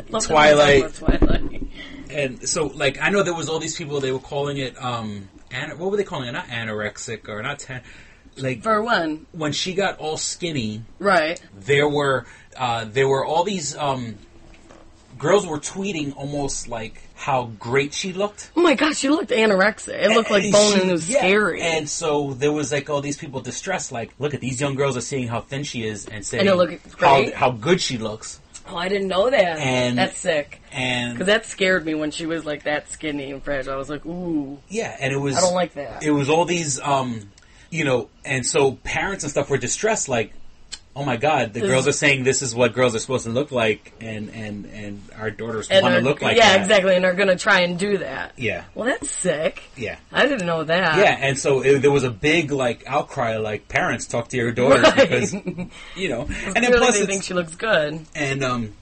Speaker 4: Love
Speaker 3: Twilight.
Speaker 4: that we're talking about Twilight.
Speaker 3: And so, like, I know there was all these people. They were calling it what were they calling it? Not anorexic or not like
Speaker 4: For when?
Speaker 3: when she got all skinny.
Speaker 4: Right.
Speaker 3: There were all these girls were tweeting almost like how great she looked.
Speaker 4: Oh my gosh, she looked anorexic. It looked like bone and it was scary.
Speaker 3: And so there was like all these people distressed, like, look at these young girls are seeing how thin she is and saying
Speaker 4: And it looked great.
Speaker 3: how good she looks.
Speaker 4: Oh, I didn't know that.
Speaker 3: And-
Speaker 4: That's sick.
Speaker 3: And
Speaker 4: Because that scared me when she was like that skinny and fragile. I was like, ooh,
Speaker 3: yeah, and it was
Speaker 4: I don't like that.
Speaker 3: It was all these and so parents and stuff were distressed, like, oh my God, the girls are saying this is what girls are supposed to look like, and our daughters want to look like that.
Speaker 4: Yeah, exactly, and they're going to try and do that.
Speaker 3: Yeah.
Speaker 4: Well, that's sick.
Speaker 3: Yeah.
Speaker 4: I didn't know that.
Speaker 3: Yeah, and so there was a big, like, outcry, like, parents, talk to your daughters,
Speaker 4: Right.
Speaker 3: because, and then
Speaker 4: Clearly
Speaker 3: plus
Speaker 4: they think she looks good.
Speaker 3: and, and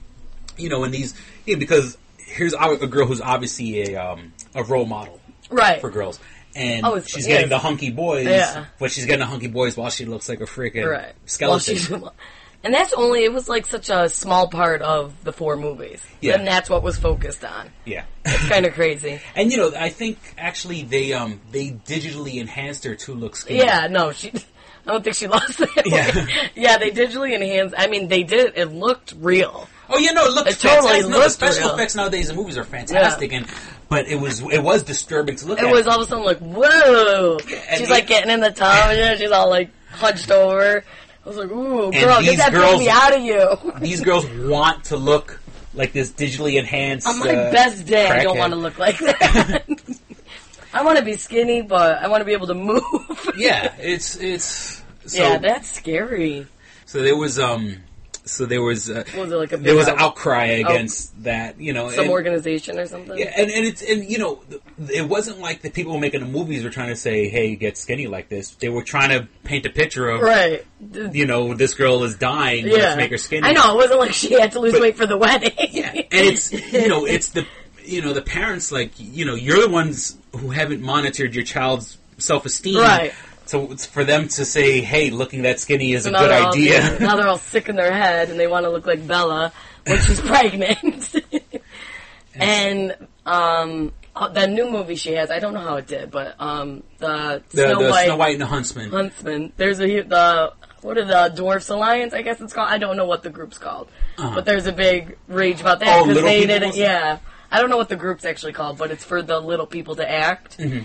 Speaker 3: these, because here's a girl who's obviously a role model,
Speaker 4: right,
Speaker 3: for girls, and she's
Speaker 4: yeah.
Speaker 3: getting the hunky boys,
Speaker 4: yeah.
Speaker 3: but she's getting the hunky boys while she looks like a freaking skeleton.
Speaker 4: Well, and that's only, it was like such a small part of the 4 movies.
Speaker 3: Yeah.
Speaker 4: And that's what was focused on.
Speaker 3: Yeah.
Speaker 4: It's kind of crazy.
Speaker 3: And, you know, I think, actually, they digitally enhanced her to look skinny.
Speaker 4: Yeah, no, I don't think she lost it.
Speaker 3: Yeah.
Speaker 4: Yeah, they digitally enhanced, I mean, they did, it looked real.
Speaker 3: Oh, yeah, no, it looked
Speaker 4: totally
Speaker 3: fantastic. No, the special effects nowadays in movies are fantastic,
Speaker 4: Yeah.
Speaker 3: But it was disturbing to look at.
Speaker 4: It was all of a sudden like, whoa! She's like getting in the tub, and she's all like hunched over. I was like, ooh, girl, get that baby out of you.
Speaker 3: These girls want to look like this digitally enhanced.
Speaker 4: On my best day, I don't want to look like that. I want to be skinny, but I want to be able to move.
Speaker 3: Yeah, it's. So,
Speaker 4: yeah, that's scary.
Speaker 3: So there was was it
Speaker 4: like
Speaker 3: there was an outcry against that, you know,
Speaker 4: some organization or something.
Speaker 3: Yeah, and you know, it wasn't like the people making the movies were trying to say, "Hey, get skinny like this." They were trying to paint a picture of,
Speaker 4: right,
Speaker 3: you know, this girl is dying. Yeah. Let's make her skinny.
Speaker 4: I know, it wasn't like she had to lose weight for the wedding.
Speaker 3: Yeah, and it's, you know, it's the parents, like, you know, you're the ones who haven't monitored your child's self-esteem,
Speaker 4: right?
Speaker 3: So it's for them to say, "Hey, looking that skinny is a good idea."
Speaker 4: Now they're all sick in their head and they want to look like Bella when she's pregnant. And the new movie she has, I don't know how it did, but the Snow
Speaker 3: White and the Huntsman.
Speaker 4: There's what are the Dwarfs Alliance? I guess it's called. I don't know what the group's called, but there's a big rage about that because they didn't. Yeah, I don't know what the group's actually called, but it's for the little people to act. Mm-hmm.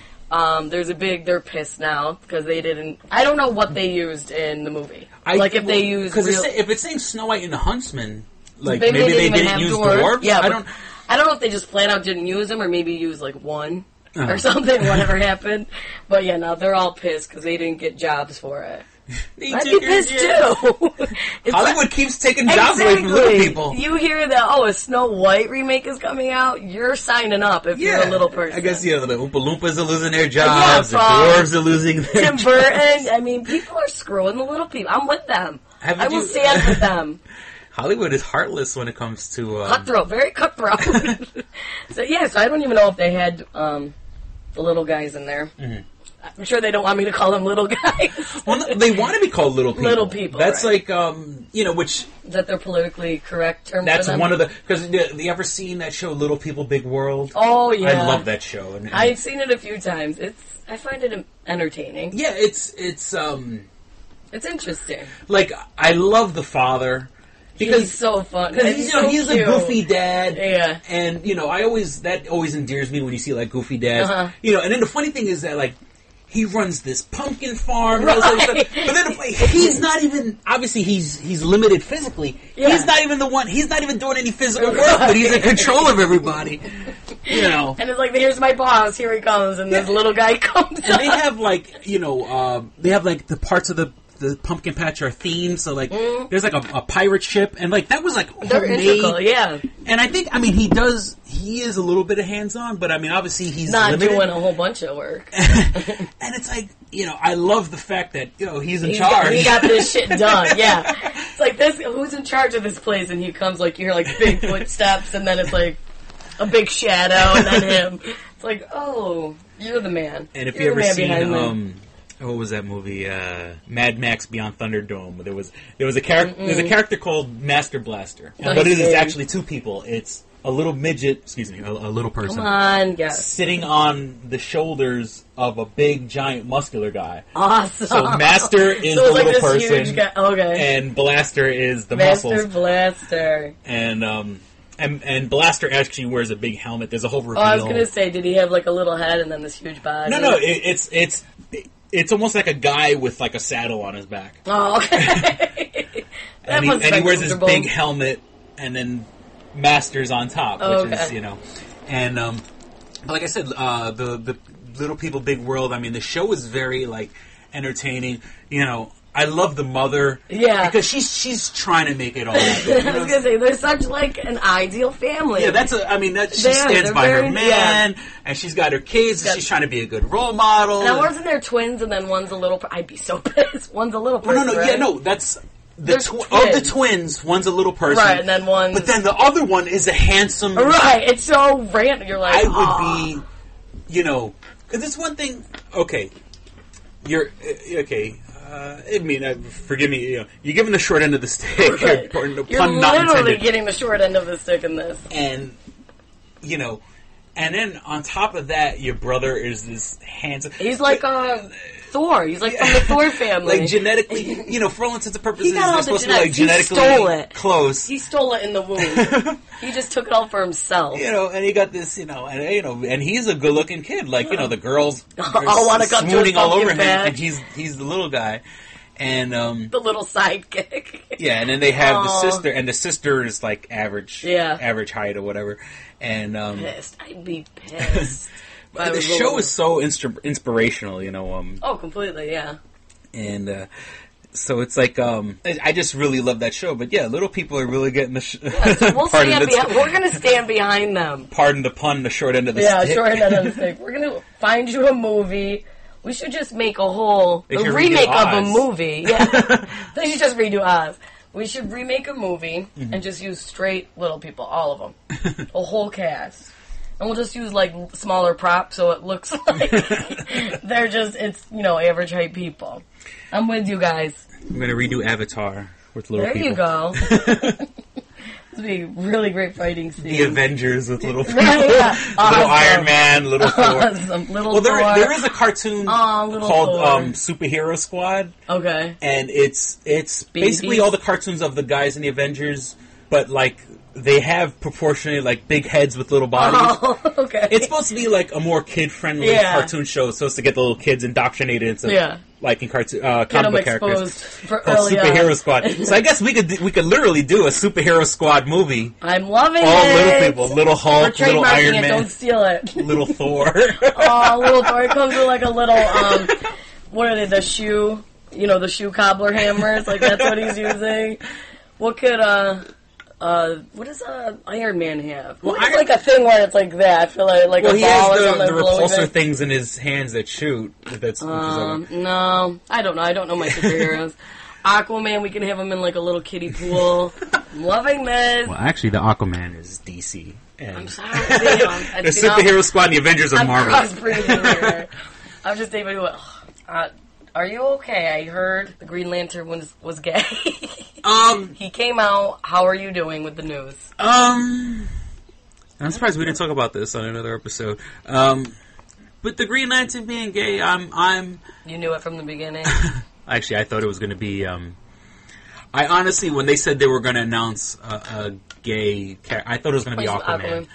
Speaker 4: They're pissed now because they didn't, I don't know what they used in the movie. They used, because
Speaker 3: if it's saying Snow White and the Huntsman, like,
Speaker 4: maybe
Speaker 3: they didn't use dwarves?
Speaker 4: Yeah, I don't know if they just flat out didn't use them or maybe used like one or something, whatever happened. But yeah, now they're all pissed because they didn't get jobs for it. I'd be pissed too.
Speaker 3: Hollywood keeps taking jobs away from little people.
Speaker 4: You hear that, a Snow White remake is coming out, you're signing up if you're a little person.
Speaker 3: I guess, the Oompa Loompas are losing their jobs, the dwarves are losing their
Speaker 4: Tim Burton, I mean, people are screwing the little people. I'm with them. I will stand with them.
Speaker 3: Hollywood is heartless when it comes to...
Speaker 4: cutthroat, very cutthroat. So I don't even know if they had the little guys in there. Mm-hmm. I'm sure they don't want me to call them little guys.
Speaker 3: Well, they want to be called little people.
Speaker 4: Little people.
Speaker 3: That's
Speaker 4: right.
Speaker 3: like, which...
Speaker 4: Is that their politically correct term
Speaker 3: That's
Speaker 4: for them?
Speaker 3: one of the... Because you ever seen that show, Little People, Big World?
Speaker 4: Oh, yeah.
Speaker 3: I love that show. And
Speaker 4: I've seen it a few times. I find it entertaining.
Speaker 3: Yeah, it's
Speaker 4: interesting.
Speaker 3: Like, I love the father. Because
Speaker 4: he's so fun.
Speaker 3: Because he's a goofy dad.
Speaker 4: Yeah.
Speaker 3: And, that always endears me when you see, like, goofy dads. Uh-huh. And then the funny thing is that, like, he runs this pumpkin farm.
Speaker 4: Right.
Speaker 3: And all that stuff. But then he's not even, obviously he's limited physically. Yeah. He's not even doing any physical work, but he's in control of everybody. And
Speaker 4: it's like, here's my boss, here he comes, and this little guy comes
Speaker 3: and they have, like, they have, like, the parts of the pumpkin patch are themed, so like there's like a pirate ship, and like that was like homemade.
Speaker 4: Yeah.
Speaker 3: And I think he is a little bit of hands-on, but I mean obviously he's
Speaker 4: not
Speaker 3: limited.
Speaker 4: Doing a whole bunch of work.
Speaker 3: And it's like, I love the fact that he's in charge.
Speaker 4: He got this shit done. Yeah. It's like this. Who's in charge of this place? And he comes, like, you hear like big footsteps, and then it's like a big shadow, and then him. It's like, oh, you're the man.
Speaker 3: And if you've ever seen what was that movie? Mad Max Beyond Thunderdome. There was a character. There's a character called Master Blaster, but it is actually two people. It's a little midget. Excuse me, a little person.
Speaker 4: Come on, guys.
Speaker 3: Sitting on the shoulders of a big, giant, muscular guy.
Speaker 4: Awesome.
Speaker 3: So Master is the little person,
Speaker 4: huge guy. Okay.
Speaker 3: And Blaster is the
Speaker 4: Master
Speaker 3: muscles.
Speaker 4: Blaster.
Speaker 3: And Blaster actually wears a big helmet. There's a whole reveal.
Speaker 4: Oh, I was gonna say, did he have like a little head and then this huge body?
Speaker 3: No. It's almost like a guy with like a saddle on his back.
Speaker 4: Oh, okay.
Speaker 3: and he wears this big helmet, and then Master's on top, which is and like I said, the Little People Big World. I mean, the show is very like entertaining. I love the mother, because she's trying to make it all happen.
Speaker 4: I was gonna say they're such like an ideal family.
Speaker 3: Yeah, she stands by her man, and she's got her kids. And she's trying to be a good role model.
Speaker 4: Now, wasn't there twins, and then one's a little? I'd be so pissed. One's a little person.
Speaker 3: No.
Speaker 4: Right?
Speaker 3: Yeah, no. That's of the twins, one's a little person.
Speaker 4: Right, and then one...
Speaker 3: But then the other one is a handsome...
Speaker 4: Right, it's so random. You're like,
Speaker 3: I would be, because it's one thing... Okay. Forgive me, you're giving the short end of the stick.
Speaker 4: Right. You're literally getting the short end of the stick in this.
Speaker 3: And, and then on top of that, your brother is this handsome...
Speaker 4: He's like Thor. He's like from the Thor family.
Speaker 3: Like genetically, for all intents and purposes, they're supposed to be like
Speaker 4: genetically
Speaker 3: close.
Speaker 4: He stole it in the womb. He just took it all for himself.
Speaker 3: And he got this, and he's a good-looking kid. Like, the girls
Speaker 4: all want to come
Speaker 3: swooning all over him,
Speaker 4: back.
Speaker 3: and he's the little guy. And
Speaker 4: the little sidekick.
Speaker 3: Yeah, and then they have the sister, and the sister is like average height or whatever. And
Speaker 4: I'd be pissed.
Speaker 3: The show is so inspirational,
Speaker 4: Oh, completely, yeah.
Speaker 3: And so it's like I just really love that show. But yeah, little people are really getting the.
Speaker 4: We're gonna stand behind them.
Speaker 3: Pardon the pun, the short end of the stick.
Speaker 4: Yeah, short end of the stick. We're gonna find you a movie. We should just make a remake of a movie. Yeah, they should just redo Oz. We should remake a movie and just use straight little people, all of them, a whole cast, and we'll just use like smaller props so it looks like they're just average height people. I'm with you guys.
Speaker 3: I'm gonna redo Avatar with little people.
Speaker 4: There you go. This would be a really great fighting scene.
Speaker 3: The Avengers with little people. Little Iron Man, little Thor.
Speaker 4: Awesome. Little Thor.
Speaker 3: There is a cartoon called Superhero Squad.
Speaker 4: Okay.
Speaker 3: And it's basically all the cartoons of the guys in the Avengers, but like they have proportionally like big heads with little bodies.
Speaker 4: Oh, okay.
Speaker 3: It's supposed to be like a more kid-friendly cartoon show. It's supposed to get the little kids indoctrinated into liking cartoon comic book characters. Called Superhero Squad. So I guess we could literally do a Superhero Squad movie.
Speaker 4: I'm loving it.
Speaker 3: All little people, little Hulk, little Iron Man,
Speaker 4: don't steal it.
Speaker 3: Little Thor.
Speaker 4: Little Thor. It comes with like a little what are they? The shoe, the shoe cobbler hammers. Like that's what he's using. What could what does Iron Man have? Well, it's like a thing where it's like that. I feel like a ball
Speaker 3: he has
Speaker 4: or something.
Speaker 3: The repulsor things in his hands that shoot.
Speaker 4: No, I don't know. I don't know my superheroes. Aquaman, we can have him in like a little kiddie pool. I'm loving this.
Speaker 3: Well, actually, the Aquaman is DC. And
Speaker 4: I'm sorry.
Speaker 3: The Superhero Squad and the Avengers are Marvel.
Speaker 4: I'm just thinking, are you okay? I heard the Green Lantern was gay. He came out. How are you doing with the news?
Speaker 3: I'm surprised we didn't talk about this on another episode. But the Green Lantern being gay, I'm.
Speaker 4: You knew it from the beginning.
Speaker 3: Actually, I thought it was going to be. I honestly, when they said they were going to announce a gay character, I thought it was going to be Aquaman.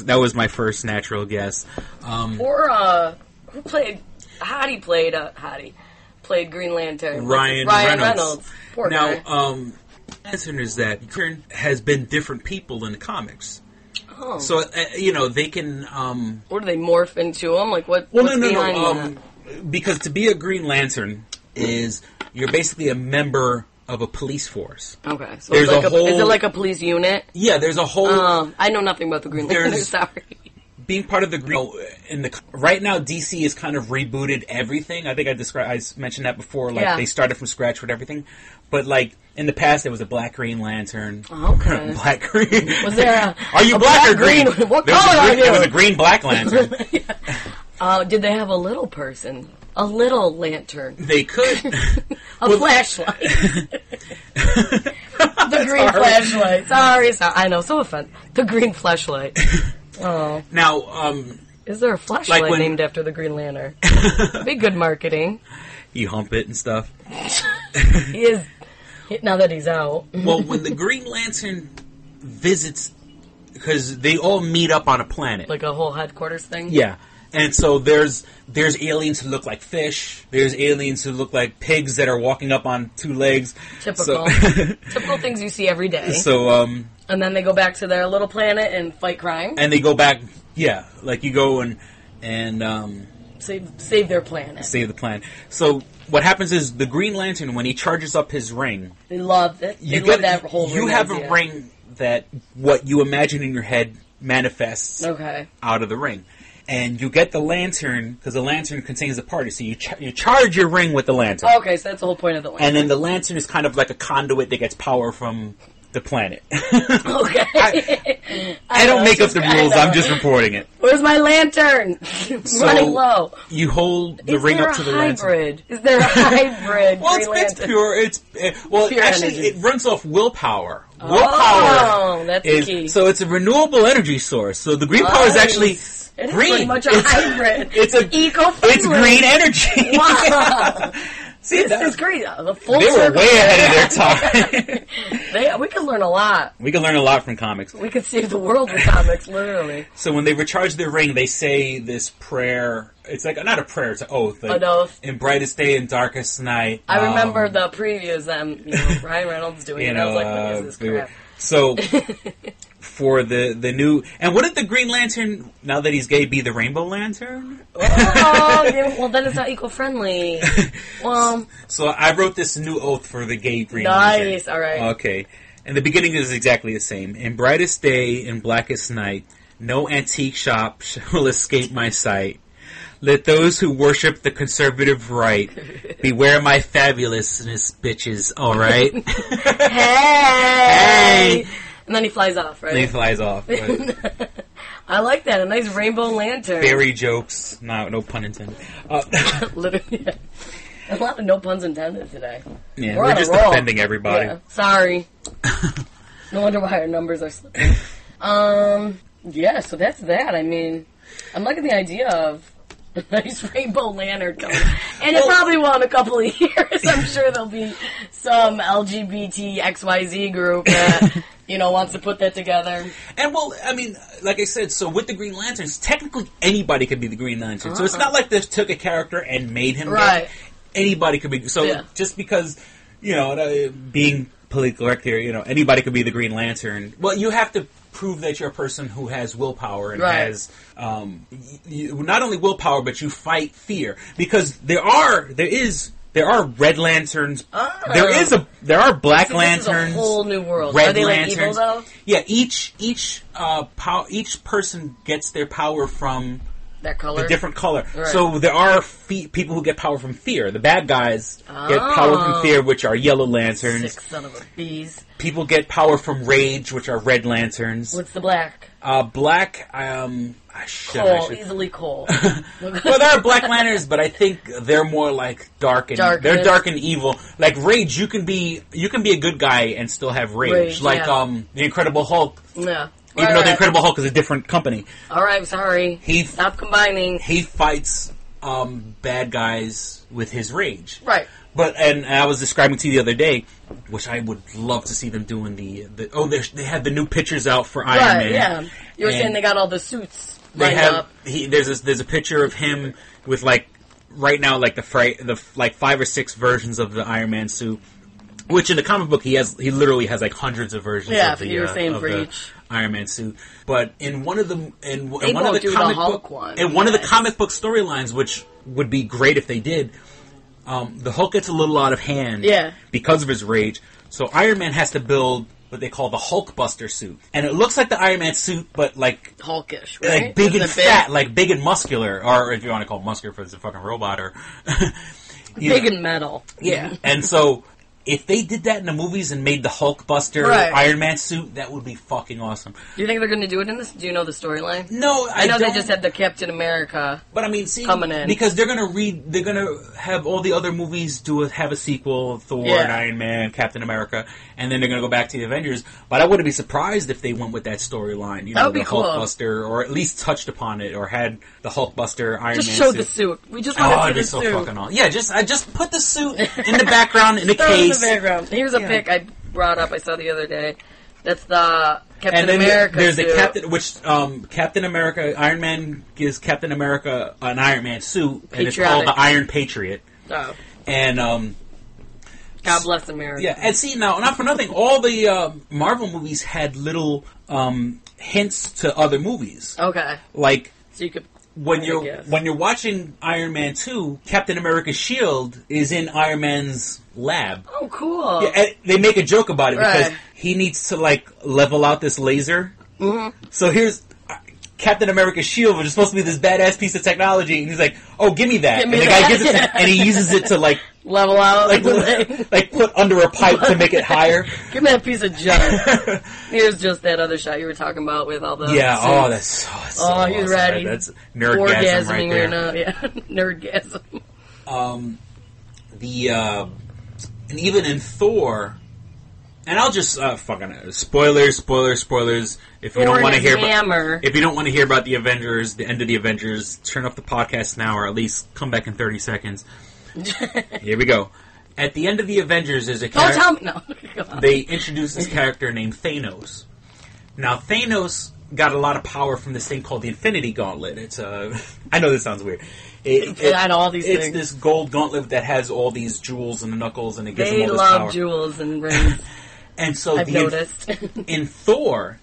Speaker 3: That was my first natural guess.
Speaker 4: Or who played? Hottie played Green Lantern.
Speaker 3: Ryan Reynolds.
Speaker 4: Poor guy.
Speaker 3: Answer is that Karen has been different people in the comics.
Speaker 4: Oh.
Speaker 3: So they can.
Speaker 4: What do they morph into them? Like what?
Speaker 3: Well,
Speaker 4: what's behind
Speaker 3: that? Because to be a Green Lantern is you're basically a member of a police force.
Speaker 4: Okay, so is it like a police unit?
Speaker 3: Yeah, there's a whole.
Speaker 4: I know nothing about the Green Lantern. Sorry.
Speaker 3: Being part of the right now, DC has kind of rebooted everything. I think I mentioned that before. Like they started from scratch with everything, but like in the past, there was a Black Green Lantern.
Speaker 4: Okay,
Speaker 3: Black Green.
Speaker 4: Was there?
Speaker 3: Are you black or green?
Speaker 4: What color are you?
Speaker 3: There was a green Black Lantern.
Speaker 4: Did they have a little person? A little lantern?
Speaker 3: They could.
Speaker 4: Flashlight. The green flashlight. Sorry. I know. So offensive. The green flashlight. Oh.
Speaker 3: Now,
Speaker 4: is there a flashlight named after the Green Lantern? Be good marketing.
Speaker 3: You hump it and stuff.
Speaker 4: He is, now that he's out.
Speaker 3: Well, when the Green Lantern visits, because they all meet up on a planet.
Speaker 4: Like a whole headquarters thing?
Speaker 3: Yeah. And so there's aliens who look like fish. There's aliens who look like pigs that are walking up on two legs.
Speaker 4: Typical. Typical things you see every day.
Speaker 3: So,
Speaker 4: and then they go back to their little planet and fight crime.
Speaker 3: And they go back, like you go and
Speaker 4: save their planet.
Speaker 3: Save the planet. So what happens is the Green Lantern, when he charges up his ring,
Speaker 4: they love it. Love that whole ring.
Speaker 3: You have a ring that what you imagine in your head manifests out of the ring. and you get the lantern, because the lantern contains a party, so you charge your ring with the lantern.
Speaker 4: Okay, so that's the whole point of the lantern.
Speaker 3: And then the lantern is kind of like a conduit that gets power from the planet.
Speaker 4: Okay.
Speaker 3: I don't make up the rules, I'm just reporting it.
Speaker 4: Where's my lantern? Running low.
Speaker 3: You hold the ring up to the lantern.
Speaker 4: Is there a hybrid?
Speaker 3: Well, it's pure.
Speaker 4: Pure
Speaker 3: actually,
Speaker 4: energy.
Speaker 3: it runs off willpower.
Speaker 4: Oh, that's the key.
Speaker 3: So it's a renewable energy source. So the green power is actually
Speaker 4: It is
Speaker 3: green.
Speaker 4: pretty much a hybrid.
Speaker 3: It's
Speaker 4: eco-friendly.
Speaker 3: It's green energy.
Speaker 4: Wow.
Speaker 3: See,
Speaker 4: this is great. The full
Speaker 3: they were
Speaker 4: circle.
Speaker 3: way ahead of their time.
Speaker 4: We could learn a lot.
Speaker 3: We can learn a lot from comics.
Speaker 4: We could save the world with comics, literally.
Speaker 3: So when they recharge their ring, they say this prayer. It's like, not a prayer, it's an oath. Like,
Speaker 4: An oath.
Speaker 3: In brightest day and darkest night.
Speaker 4: I remember the previews, Ryan Reynolds doing it. I was like, what is this crap?
Speaker 3: So, for the new... And wouldn't the Green Lantern, now that he's gay, be the Rainbow Lantern?
Speaker 4: Well, then it's not eco-friendly. Well...
Speaker 3: So I wrote this new oath for the gay Green Lantern.
Speaker 4: Nice, alright.
Speaker 3: Okay. And the beginning is exactly the same. In brightest day and blackest night, no antique shop will escape my sight. Let those who worship the conservative right beware my fabulousness, bitches, alright?
Speaker 4: Hey! And then he flies off, right?
Speaker 3: Then he flies off. But
Speaker 4: I like that. A nice rainbow lantern.
Speaker 3: fairy jokes. No pun intended.
Speaker 4: Literally. Yeah. A lot of no puns intended today.
Speaker 3: Yeah,
Speaker 4: We're
Speaker 3: we're
Speaker 4: on
Speaker 3: just
Speaker 4: a roll.
Speaker 3: offending everybody.
Speaker 4: Yeah, sorry. No wonder why our numbers are slipping. Yeah, so that's that. I mean, I'm liking the idea of a nice rainbow lantern coming. And it probably will in a couple of years. I'm sure there'll be some LGBT XYZ group that, wants to put that together.
Speaker 3: And well, I mean, like I said, so with the Green Lanterns, technically anybody could be the Green Lantern. So it's not like they took a character and made him
Speaker 4: right.
Speaker 3: gay. Anybody could be. So just because, being politically correct here, anybody could be the Green Lantern. Well, you have to prove that you're a person who has willpower and has not only willpower, but you fight fear, because there are red lanterns. There are black lanterns.
Speaker 4: This is a whole new world.
Speaker 3: Red
Speaker 4: are they
Speaker 3: lanterns.
Speaker 4: like evil though?
Speaker 3: Yeah, each person gets their power from
Speaker 4: that color,
Speaker 3: the different color.
Speaker 4: Right.
Speaker 3: So there are people who get power from fear. The bad guys get power from fear, which are yellow lanterns.
Speaker 4: Sick son of a bees.
Speaker 3: People get power from rage, which are red lanterns.
Speaker 4: What's the black?
Speaker 3: Black,
Speaker 4: easily coal.
Speaker 3: Well, there are black lanterns, but I think they're more like dark and evil. Like rage, you can be a good guy and still have rage. Like the Incredible Hulk.
Speaker 4: Yeah.
Speaker 3: Even though the Incredible Hulk is a different company.
Speaker 4: All right, sorry. Stop combining.
Speaker 3: He fights bad guys with his rage.
Speaker 4: Right.
Speaker 3: But and I was describing to you the other day, which I would love to see them doing they had the new pictures out for Iron Man.
Speaker 4: Yeah. You were saying they got all the suits lined up.
Speaker 3: There's a picture of him with right now the 5 or 6 versions of the Iron Man suit. Which in the comic book he literally has hundreds of versions of the Iron Man suit. But in one of the comic book storylines, which would be great if they did, the Hulk gets a little out of hand because of his rage. So Iron Man has to build what they call the Hulkbuster suit, and it looks like the Iron Man suit, but
Speaker 4: Hulkish, right?
Speaker 3: Like big and fat, like big and muscular, or if you want to call it muscular, if it's a fucking robot, or
Speaker 4: big and metal.
Speaker 3: Yeah, and so. If they did that in the movies and made the Hulkbuster Iron Man suit, that would be fucking awesome.
Speaker 4: Do you think they're going to do it in this? Do you know the storyline?
Speaker 3: No,
Speaker 4: I know they just had the Captain America.
Speaker 3: But I mean, coming in because they're going to have all the other movies have a sequel, Thor and Iron Man, Captain America, and then they're going to go back to the Avengers. But I wouldn't be surprised if they went with that storyline.
Speaker 4: That would be cool.
Speaker 3: Hulkbuster, or at least touched upon it, or had the Hulkbuster Iron Man
Speaker 4: just show
Speaker 3: suit.
Speaker 4: the suit. We just want to see the suit.
Speaker 3: So fucking awesome. Yeah, just put the suit in the background in a case.
Speaker 4: In the background. Here's a pic I brought up. I saw the other day. That's the Captain America
Speaker 3: there's
Speaker 4: suit.
Speaker 3: Captain America. Iron Man gives Captain America an Iron Man suit, and it's
Speaker 4: Patriotic.
Speaker 3: called the Iron Patriot.
Speaker 4: Oh.
Speaker 3: And
Speaker 4: God bless America.
Speaker 3: Yeah, and see now, not for nothing, all the Marvel movies had little hints to other movies.
Speaker 4: Okay.
Speaker 3: Like
Speaker 4: so you could.
Speaker 3: When you're watching Iron Man 2, Captain America's shield is in Iron Man's lab.
Speaker 4: Oh, cool.
Speaker 3: Yeah, and they make a joke about it because he needs to level out this laser.
Speaker 4: Mm-hmm.
Speaker 3: So here's Captain America's shield, which is supposed to be this badass piece of technology, and he's like, "Oh, give me that!"
Speaker 4: Give me
Speaker 3: and the
Speaker 4: that.
Speaker 3: guy gives it, and he uses it to like
Speaker 4: level out,
Speaker 3: like put under a pipe to make it higher.
Speaker 4: Give me that piece of junk. Here's just that other shot you were talking about with all the
Speaker 3: yeah.
Speaker 4: suits.
Speaker 3: Oh, that's so
Speaker 4: he's
Speaker 3: awesome,
Speaker 4: ready.
Speaker 3: right? That's nerdgasm right there.
Speaker 4: Right now. Yeah, nerdgasm.
Speaker 3: And even in Thor. And I'll just spoilers. If you don't want to hear about the Avengers, the end of the Avengers, turn off the podcast now, or at least come back in 30 seconds. Here we go. At the end of the Avengers, there's a character.
Speaker 4: Don't tell me. No.
Speaker 3: They introduced this character named Thanos. Now Thanos got a lot of power from this thing called the Infinity Gauntlet. It's I know this sounds weird.
Speaker 4: All these
Speaker 3: it's
Speaker 4: things.
Speaker 3: this gold gauntlet that has all these jewels and the knuckles, and it gives them all this
Speaker 4: love
Speaker 3: power.
Speaker 4: jewels and rings.
Speaker 3: And so
Speaker 4: I've noticed.
Speaker 3: in Thor,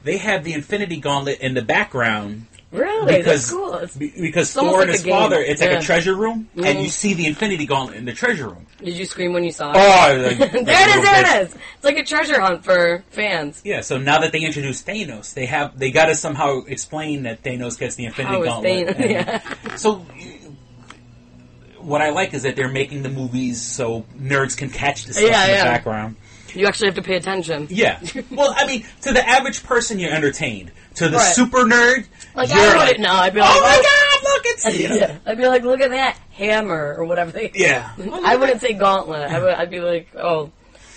Speaker 3: they have the Infinity Gauntlet in the background.
Speaker 4: Really?
Speaker 3: Because,
Speaker 4: that's cool.
Speaker 3: Because
Speaker 4: almost
Speaker 3: Thor
Speaker 4: like
Speaker 3: and his
Speaker 4: a game.
Speaker 3: father, it's like
Speaker 4: Yeah.
Speaker 3: a treasure room, and you see the Infinity Gauntlet in the treasure room.
Speaker 4: Did you scream when you saw it?
Speaker 3: Oh, like,
Speaker 4: there it is! It's like a treasure hunt for fans.
Speaker 3: Yeah, so now that they introduced Thanos, they got to somehow explain that Thanos gets the Infinity Gauntlet.
Speaker 4: Thanos? Yeah.
Speaker 3: So what I like is that they're making the movies so nerds can catch the stuff in the background.
Speaker 4: You actually have to pay attention.
Speaker 3: Yeah. Well, I mean, to the average person, you're entertained. To the super nerd,
Speaker 4: like,
Speaker 3: you're
Speaker 4: I wouldn't know. I'd be like,
Speaker 3: oh my god, look, it's... You know?
Speaker 4: Yeah. I'd be like, look at that hammer, or whatever they...
Speaker 3: Yeah.
Speaker 4: I wouldn't say gauntlet. I'd be like, oh,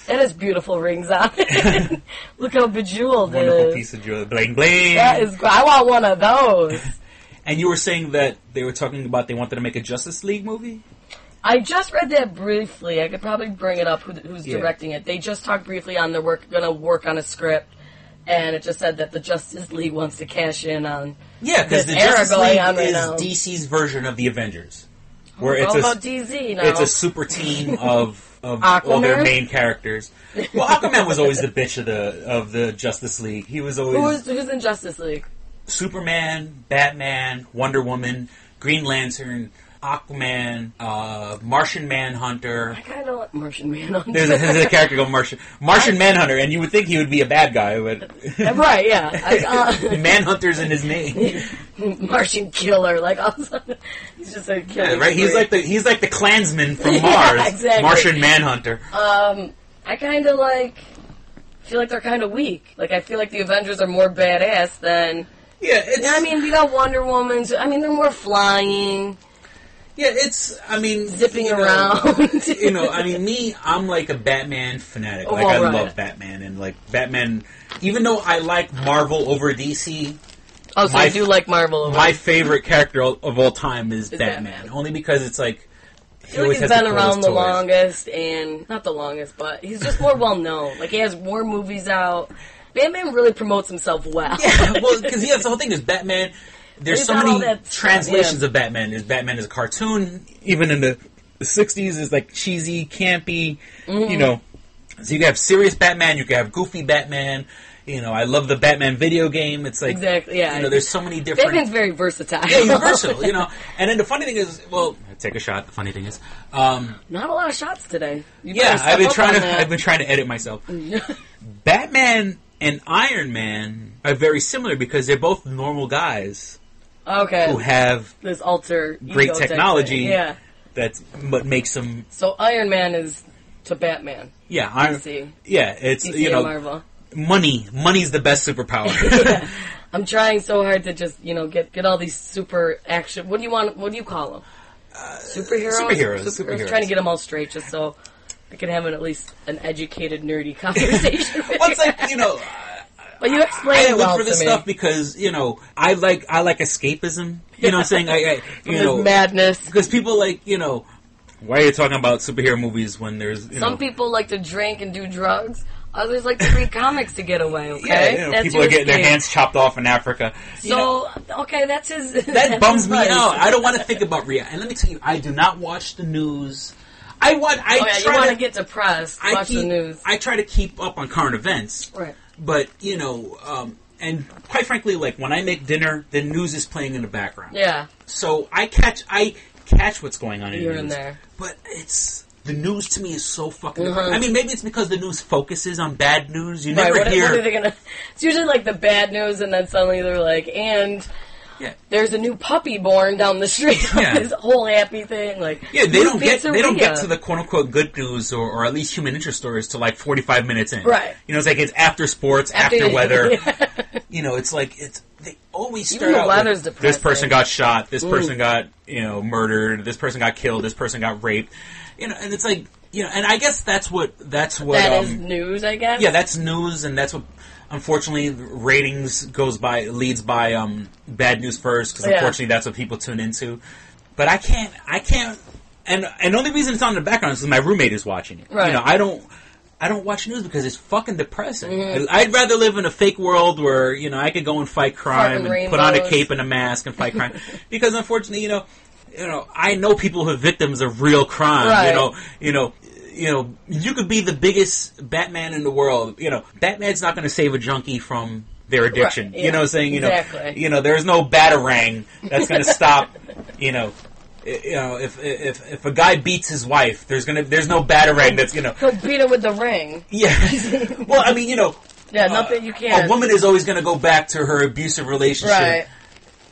Speaker 4: that has beautiful rings on it. Look how bejeweled it is.
Speaker 3: Wonderful piece of jewelry. Bling, bling.
Speaker 4: That is... I want one of those.
Speaker 3: And you were saying that they were talking about they wanted to make a Justice League movie?
Speaker 4: I just read that briefly. I could probably bring it up who's directing it. They just talked briefly on they're going to work on a script, and it just said that the Justice League wants to cash in on
Speaker 3: because the Justice League is DC's version of the Avengers. Where it's
Speaker 4: about DZ now.
Speaker 3: It's a super team of all their main characters. Well, Aquaman was always the bitch of the Justice League. He was always...
Speaker 4: Who's in Justice League?
Speaker 3: Superman, Batman, Wonder Woman, Green Lantern... Aquaman, Martian Manhunter.
Speaker 4: I kind of like Martian Manhunter.
Speaker 3: There's a character called Martian Manhunter, and you would think he would be a bad guy, but
Speaker 4: right, yeah.
Speaker 3: Manhunter's in his name.
Speaker 4: Martian Killer, like all of a sudden, he's just a killer.
Speaker 3: Yeah, right? He's like the Klansman from Mars.
Speaker 4: Yeah, exactly.
Speaker 3: Martian Manhunter.
Speaker 4: I kind of feel like they're kind of weak. Like I feel like the Avengers are more badass than.
Speaker 3: Yeah, it's.
Speaker 4: I mean, we got Wonder Woman. I mean, they're more flying.
Speaker 3: Yeah, it's, I mean...
Speaker 4: Zipping around.
Speaker 3: I'm like a Batman fanatic. Like, I love Batman. And, like, Batman... Even though I like Marvel over DC...
Speaker 4: Oh, so you do like Marvel over...
Speaker 3: My favorite character of all time is Batman. Only because it's, like...
Speaker 4: I feel like he's been around the longest, and... Not the longest, but he's just more well-known. Like, he has more movies out. Batman really promotes himself well.
Speaker 3: Yeah, well, because that's the whole thing. There's Batman... There's so many translations of Batman. There's Batman as a cartoon, even in the 60s, is like cheesy, campy, you know. So you can have serious Batman, you can have goofy Batman. You know, I love the Batman video game. It's like,
Speaker 4: exactly, yeah.
Speaker 3: You know, there's so many different...
Speaker 4: Batman's very versatile.
Speaker 3: Yeah, he's versatile, you know. And then the funny thing is, well, take a shot. The funny thing is...
Speaker 4: not a lot of shots today.
Speaker 3: I've been trying to edit myself. Batman and Iron Man are very similar because they're both normal guys.
Speaker 4: Okay.
Speaker 3: Who have
Speaker 4: this alter
Speaker 3: great technology.
Speaker 4: Yeah.
Speaker 3: That's what makes them.
Speaker 4: So Iron Man is to Batman.
Speaker 3: Yeah,
Speaker 4: DC.
Speaker 3: Yeah, it's
Speaker 4: DC and Marvel.
Speaker 3: Money's the best superpower.
Speaker 4: Yeah. I'm trying so hard to just get all these super action. What do you call them? Superheroes.
Speaker 3: Superheroes.
Speaker 4: Trying to get them all straight, just so I can have at least an educated, nerdy conversation.
Speaker 3: Well, it's like
Speaker 4: But you explain it well
Speaker 3: for this stuff because I like escapism. You know what I'm saying? I
Speaker 4: madness.
Speaker 3: Because people why are you talking about superhero movies when there's
Speaker 4: some people like to drink and do drugs. Others like to read comics to get away. Okay,
Speaker 3: yeah, people are getting their hands chopped off in Africa.
Speaker 4: So okay, that's his.
Speaker 3: That bums me out. I don't want to think about reality. And let me tell you, I do not watch the news. You want
Speaker 4: to get depressed? Watch the news.
Speaker 3: I try to keep up on current events.
Speaker 4: Right.
Speaker 3: But, and quite frankly, like, when I make dinner, the news is playing in the background.
Speaker 4: Yeah.
Speaker 3: So I catch what's going on in the news.
Speaker 4: In there.
Speaker 3: But it's the news to me is so fucking depressing. I mean, maybe it's because the news focuses on bad news. You never hear...
Speaker 4: What are they gonna... It's usually like the bad news, and then suddenly they're like, and... Yeah. There's a new puppy born down the street. Yeah. This whole happy thing, like
Speaker 3: they don't get to the quote unquote good news or at least human interest stories till like 45 minutes in.
Speaker 4: Right.
Speaker 3: You know, it's like it's after sports, after weather. Yeah. You know, it's like they always start out with, this person got shot, this person got murdered, this person got killed, this person got raped. You know, and it's like and I guess that's what that
Speaker 4: is news. I guess.
Speaker 3: Yeah, that's news, and that's what. Unfortunately, ratings leads by bad news first, because unfortunately that's what people tune into. But I can't, and the only reason it's on in the background is because my roommate is watching it.
Speaker 4: Right.
Speaker 3: I don't watch news because it's fucking depressing. Mm-hmm. I'd rather live in a fake world where I could go and fight crime and put on a cape and a mask and fight crime, because unfortunately, I know people who are victims of real crime.
Speaker 4: Right.
Speaker 3: You could be the biggest Batman in the world. Batman's not going to save a junkie from their addiction.
Speaker 4: Right, yeah.
Speaker 3: You know what I'm saying?
Speaker 4: Exactly.
Speaker 3: There's no Batarang that's going to stop, if a guy beats his wife, there's no Batarang that's,
Speaker 4: He'll beat him with the ring.
Speaker 3: Yeah. Well, I mean,
Speaker 4: yeah, nothing you can't.
Speaker 3: A woman is always going to go back to her abusive relationship.
Speaker 4: Right.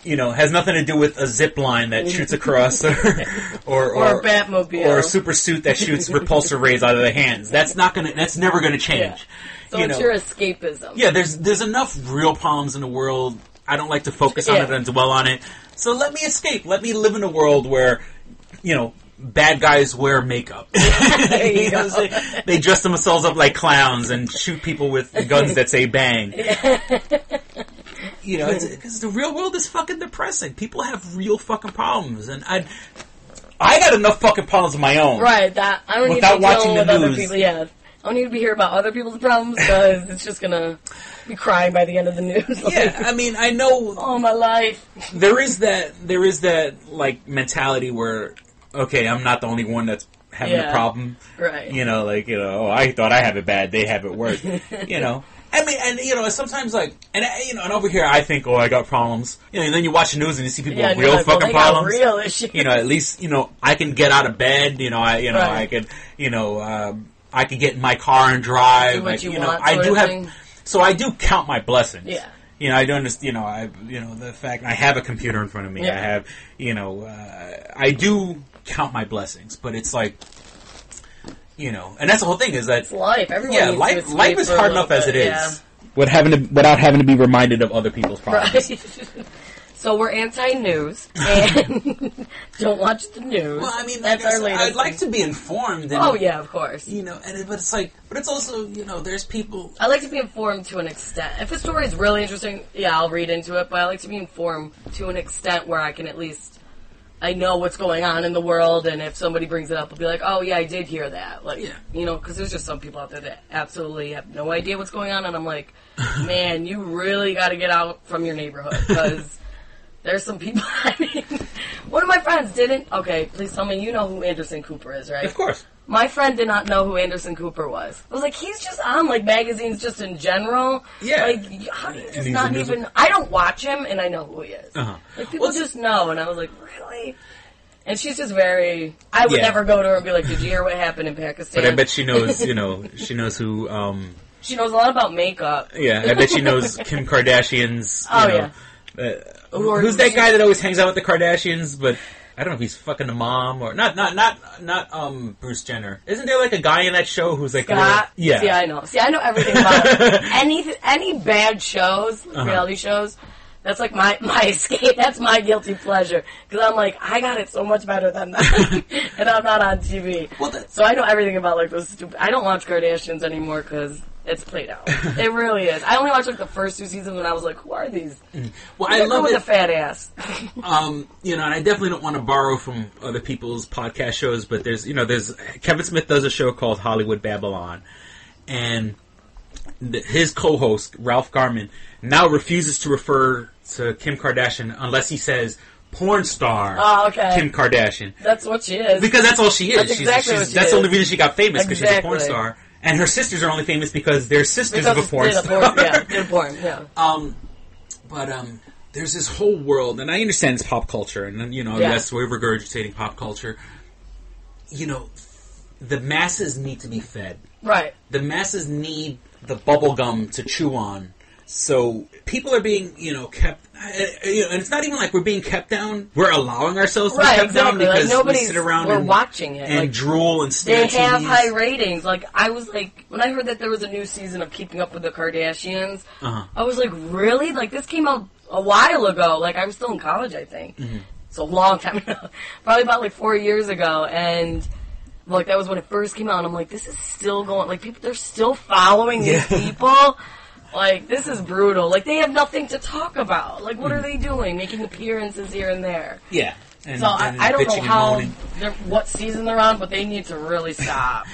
Speaker 3: Has nothing to do with a zip line that shoots across, or
Speaker 4: a Batmobile,
Speaker 3: or a super suit that shoots repulsor rays out of the hands. That's never gonna change.
Speaker 4: Yeah. So it's your escapism.
Speaker 3: Yeah, there's enough real problems in the world. I don't like to focus on it and dwell on it. So let me escape. Let me live in a world where, bad guys wear makeup. They dress themselves up like clowns and shoot people with guns that say bang. Because the real world is fucking depressing. People have real fucking problems, and I got enough fucking problems of my own.
Speaker 4: Right. That I don't need to be dealing with other people. Yeah, I don't need to be hearing about other people's problems because it's just gonna be crying by the end of the news.
Speaker 3: Yeah, I mean, I know.
Speaker 4: Oh, my life.
Speaker 3: There is that like mentality where, okay, I'm not the only one that's having a problem.
Speaker 4: Right.
Speaker 3: I thought I have it bad, they have it worse. I mean, and sometimes and over here I think, I got problems. And then you watch the news and you see people with real fucking problems.
Speaker 4: Real issues.
Speaker 3: At least I can get out of bed.
Speaker 4: Right.
Speaker 3: I could I could get in my car and drive.
Speaker 4: Do what you want,
Speaker 3: I do have. So I do count my blessings.
Speaker 4: Yeah.
Speaker 3: I do understand. The fact I have a computer in front of me.
Speaker 4: Yeah.
Speaker 3: I have. I do count my blessings, but it's like. And that's the whole thing is that...
Speaker 4: It's life. Everyone needs to
Speaker 3: life is hard enough as it is.
Speaker 4: Yeah.
Speaker 3: Without having to be reminded of other people's problems.
Speaker 4: Right. So we're anti-news, and don't watch the news.
Speaker 3: Well, I mean,
Speaker 4: that's our latest
Speaker 3: I'd like to be informed. And,
Speaker 4: yeah, of course.
Speaker 3: But it's also, there's people...
Speaker 4: I like to be informed to an extent. If a story is really interesting, I'll read into it, but I like to be informed to an extent where I can at least... I know what's going on in the world, and if somebody brings it up, I'll be like, oh, yeah, I did hear that. Because there's just some people out there that absolutely have no idea what's going on, and I'm like, man, you really got to get out from your neighborhood, because there's some people, one of my friends didn't, okay, please tell me you know who Anderson Cooper is, right?
Speaker 3: Of course.
Speaker 4: My friend did not know who Anderson Cooper was. I was like, he's just on, magazines just in general.
Speaker 3: Yeah.
Speaker 4: How do you just not even... I don't watch him, and I know who he is.
Speaker 3: Uh-huh.
Speaker 4: People just know, and I was like, really? And she's just very... I would never go to her and be like, did you hear what happened in Pakistan?
Speaker 3: But I bet she knows, she knows who...
Speaker 4: She knows a lot about makeup.
Speaker 3: Yeah, I bet she knows Kim Kardashian's... who's that guy that always hangs out with the Kardashians, but... I don't know if he's fucking the mom or not Bruce Jenner. Isn't there a guy in that show who's like
Speaker 4: Scott?
Speaker 3: Yeah.
Speaker 4: See, I know everything about any bad shows, reality shows. That's my escape. That's my guilty pleasure because I'm like I got it so much better than that, and I'm not on TV. So I know everything about those stupid. I don't watch Kardashians anymore because it's played out. It really is. I only watched the first 2 seasons and I was like, who are these?
Speaker 3: Well, I love
Speaker 4: with a fat ass.
Speaker 3: And I definitely don't want to borrow from other people's podcast shows, but there's Kevin Smith does a show called Hollywood Babylon, and his co-host Ralph Garman now refuses to refer to Kim Kardashian unless he says porn star Kim Kardashian.
Speaker 4: That's what she is.
Speaker 3: Because that's all she is.
Speaker 4: That's exactly what she
Speaker 3: that's
Speaker 4: is.
Speaker 3: the only reason she got famous because she's a porn star. And her sisters are only famous because they're sisters of a porn star. But there's this whole world, and I understand it's pop culture, and yes, we're regurgitating pop culture. the masses need to be fed.
Speaker 4: Right.
Speaker 3: The masses need the bubble gum to chew on. So people are being, kept, and it's not even like we're being kept down. We're allowing ourselves to be kept down because we sit around
Speaker 4: we're watching it
Speaker 3: and drool and stare at
Speaker 4: They have
Speaker 3: TVs.
Speaker 4: high ratings. Like, I was like, when I heard that there was a new season of Keeping Up with the Kardashians, I was like, really? Like, this came out a while ago. Like, I was still in college, I think. Mm-hmm. It's a long time ago. Probably about, 4 years ago. And, that was when it first came out. And I'm like, this is still going. Like, people, they're still following these people. Like, this is brutal. Like, they have nothing to talk about. Like, what are they doing? Making appearances here and there.
Speaker 3: Yeah.
Speaker 4: And I don't know what season they're on, but they need to really stop.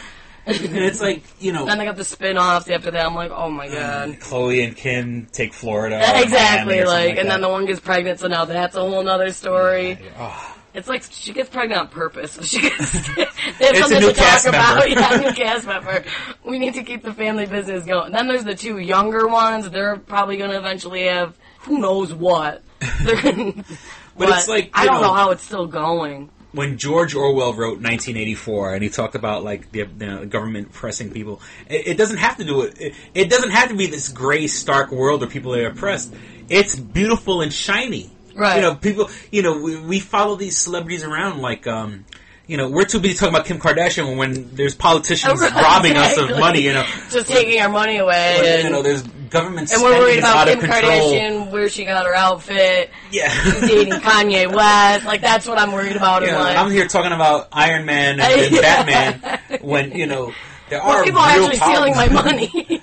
Speaker 3: And it's like,
Speaker 4: Then they got the spin-offs after that. I'm like, oh my god.
Speaker 3: Chloe and Kim take Florida.
Speaker 4: Exactly. And then the one gets pregnant, so now that's a whole other story.
Speaker 3: Oh.
Speaker 4: It's like she gets pregnant on purpose. So they have something
Speaker 3: a new
Speaker 4: to talk
Speaker 3: cast
Speaker 4: about.
Speaker 3: member.
Speaker 4: Yeah, new cast member. We need to keep the family business going. Then there's the two younger ones. They're probably going to eventually have who knows what. But
Speaker 3: it's like,
Speaker 4: I don't know how it's still going.
Speaker 3: When George Orwell wrote 1984, and he talked about the government oppressing people, it doesn't have to do it. It doesn't have to be this gray, stark world where people are oppressed. It's beautiful and shiny.
Speaker 4: Right.
Speaker 3: People. We follow these celebrities around like. We're too busy talking about Kim Kardashian when there's politicians robbing us of money.
Speaker 4: Just taking our money away.
Speaker 3: There's government
Speaker 4: and
Speaker 3: spending
Speaker 4: we're worried about
Speaker 3: out
Speaker 4: Kim
Speaker 3: of control.
Speaker 4: Kardashian, where she got her outfit.
Speaker 3: Yeah,
Speaker 4: she's dating Kanye West. Like, that's what I'm worried about in life.
Speaker 3: I'm here talking about Iron Man and Batman when there are
Speaker 4: people are
Speaker 3: real
Speaker 4: actually
Speaker 3: problems.
Speaker 4: stealing my money.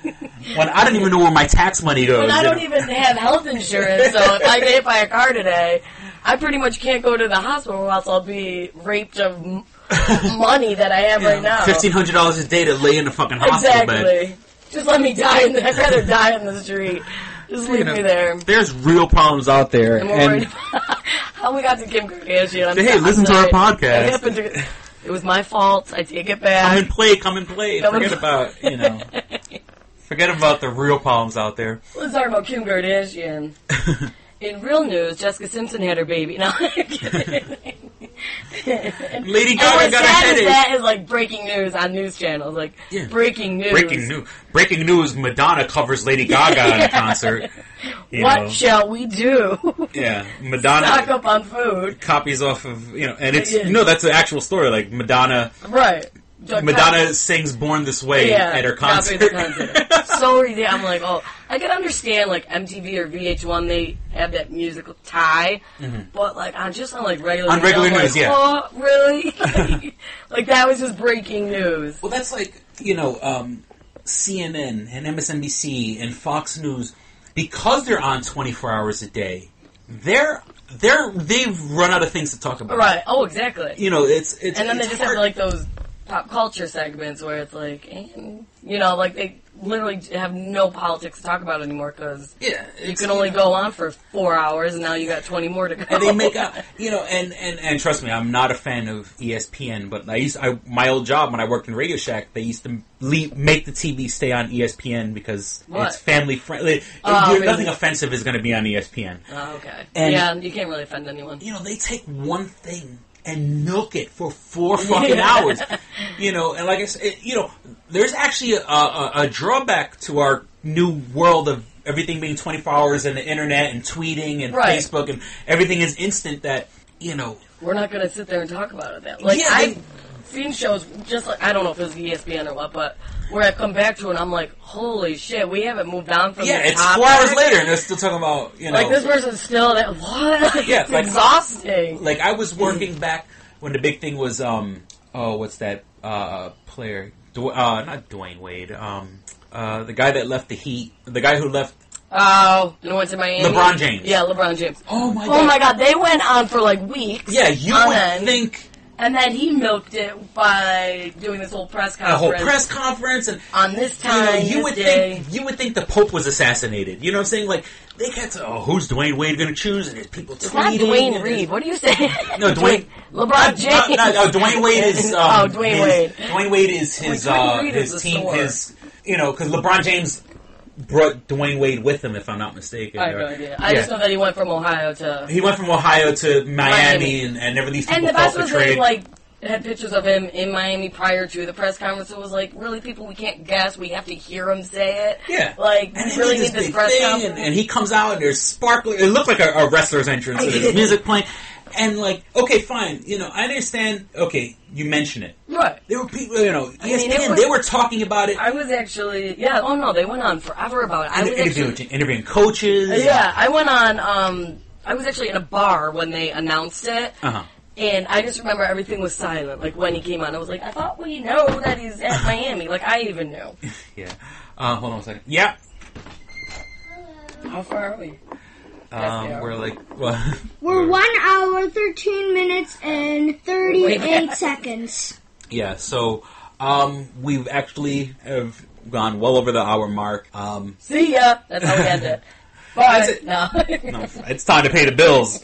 Speaker 3: When I don't even know where my tax money goes.
Speaker 4: When I don't even have health insurance, so if I get hit by a car today, I pretty much can't go to the hospital or else I'll be raped of money that I have right now.
Speaker 3: $1,500 a day to lay in the fucking hospital bed.
Speaker 4: Exactly. Just let me die. I'd rather die in the street. Just leave me there.
Speaker 3: There's real problems out there.
Speaker 4: And we're worried about how we got to Kim Kardashian.
Speaker 3: Hey, listen to our podcast.
Speaker 4: It was my fault. I take it back.
Speaker 3: Come and play. Forget about the real problems out there.
Speaker 4: Let's talk about Kim Kardashian. In real news, Jessica Simpson had her baby. No, I'm kidding.
Speaker 3: Lady Gaga got a headache.
Speaker 4: That is like breaking news on news channels. Like, breaking news.
Speaker 3: Breaking news, Madonna covers Lady Gaga in a concert.
Speaker 4: What shall we do?
Speaker 3: Yeah, Madonna.
Speaker 4: Stock up on food.
Speaker 3: Copies off of, and it's, that's an actual story. Like, Madonna.
Speaker 4: Right.
Speaker 3: Madonna sings Born This Way at her concert.
Speaker 4: So ridiculous. I'm like, I can understand, like, MTV or VH1, they have that musical tie, but, like, on regular
Speaker 3: news,
Speaker 4: oh, really? Like, that was just breaking news.
Speaker 3: Well, that's like, CNN and MSNBC and Fox News, because they're on 24 hours a day, they've run out of things to talk about.
Speaker 4: Right. Oh, exactly.
Speaker 3: It's
Speaker 4: and then they just have, like, those pop culture segments where it's like, they literally have no politics to talk about anymore because you can only go on for 4 hours and now you got 20 more to go.
Speaker 3: And they make out, and trust me, I'm not a fan of ESPN, but my old job when I worked in Radio Shack, they used to make the TV stay on ESPN because it's family friendly. Nothing offensive is going to be on ESPN.
Speaker 4: Oh, okay. And you can't really offend anyone.
Speaker 3: They take one thing and milk it for 4 fucking hours. And like I said, there's actually a drawback to our new world of everything being 24 hours and the internet and tweeting and Facebook and everything is instant that,
Speaker 4: We're not going to sit there and talk about it then. Like, I've seen shows just like, I don't know if it was ESPN or what, but where I come back to it and I'm like, holy shit, we haven't moved on from
Speaker 3: it's 4 hours later and they're still talking about,
Speaker 4: Like, this person's still that, what? It's exhausting.
Speaker 3: Like, I was working back when the big thing was, what's that, player? Not Dwayne Wade. The guy that left the Heat. The guy who left...
Speaker 4: Oh, and went to Miami?
Speaker 3: LeBron James.
Speaker 4: Yeah, LeBron James.
Speaker 3: Oh, my God.
Speaker 4: Oh, my God. They went on for, weeks.
Speaker 3: Yeah, you would think...
Speaker 4: And then he milked it by doing this whole press conference.
Speaker 3: A whole press conference. And
Speaker 4: on this time,
Speaker 3: you would think the Pope was assassinated. You know what I'm saying? Like, they kept who's Dwayne Wade going to choose? And there's people tweeting.
Speaker 4: It's not Dwayne Reed. What are you saying?
Speaker 3: No, Dwayne...
Speaker 4: LeBron James.
Speaker 3: No, Dwayne Wade is...
Speaker 4: Dwayne Wade.
Speaker 3: Dwayne Wade is his team. Because LeBron James brought Dwayne Wade with him, if I'm not mistaken.
Speaker 4: I have no idea. I just know that he went from Ohio to...
Speaker 3: He went from Ohio to Miami. And never these people
Speaker 4: and the best was had pictures of him in Miami prior to the press conference. It was like, really, people, we can't guess. We have to hear him say it.
Speaker 3: Yeah.
Speaker 4: Like, we really need this press conference.
Speaker 3: And he comes out and there's sparkling. It looked like a wrestler's entrance. So there's music playing. And like, okay, fine. You know, I understand. Okay, you mention it.
Speaker 4: Right.
Speaker 3: There were people, you know, ESPN, they were talking about it.
Speaker 4: I was actually, oh no, they went on forever about it.
Speaker 3: Interviewing coaches.
Speaker 4: Yeah, I went on, I was actually in a bar when they announced it.
Speaker 3: Uh-huh.
Speaker 4: And I just remember everything was silent. Like, when he came on, I was like, I thought we know that he's at Miami. Like, I even knew.
Speaker 3: Yeah. Hold on a second. Yeah.
Speaker 4: How far are we?
Speaker 3: We're like...
Speaker 5: We're 1 hour, 13 minutes, and 38 seconds.
Speaker 3: Yeah, so we've actually have gone well over the hour mark.
Speaker 4: See ya! That's how we end it. But, no.
Speaker 3: No, it's time to pay the bills.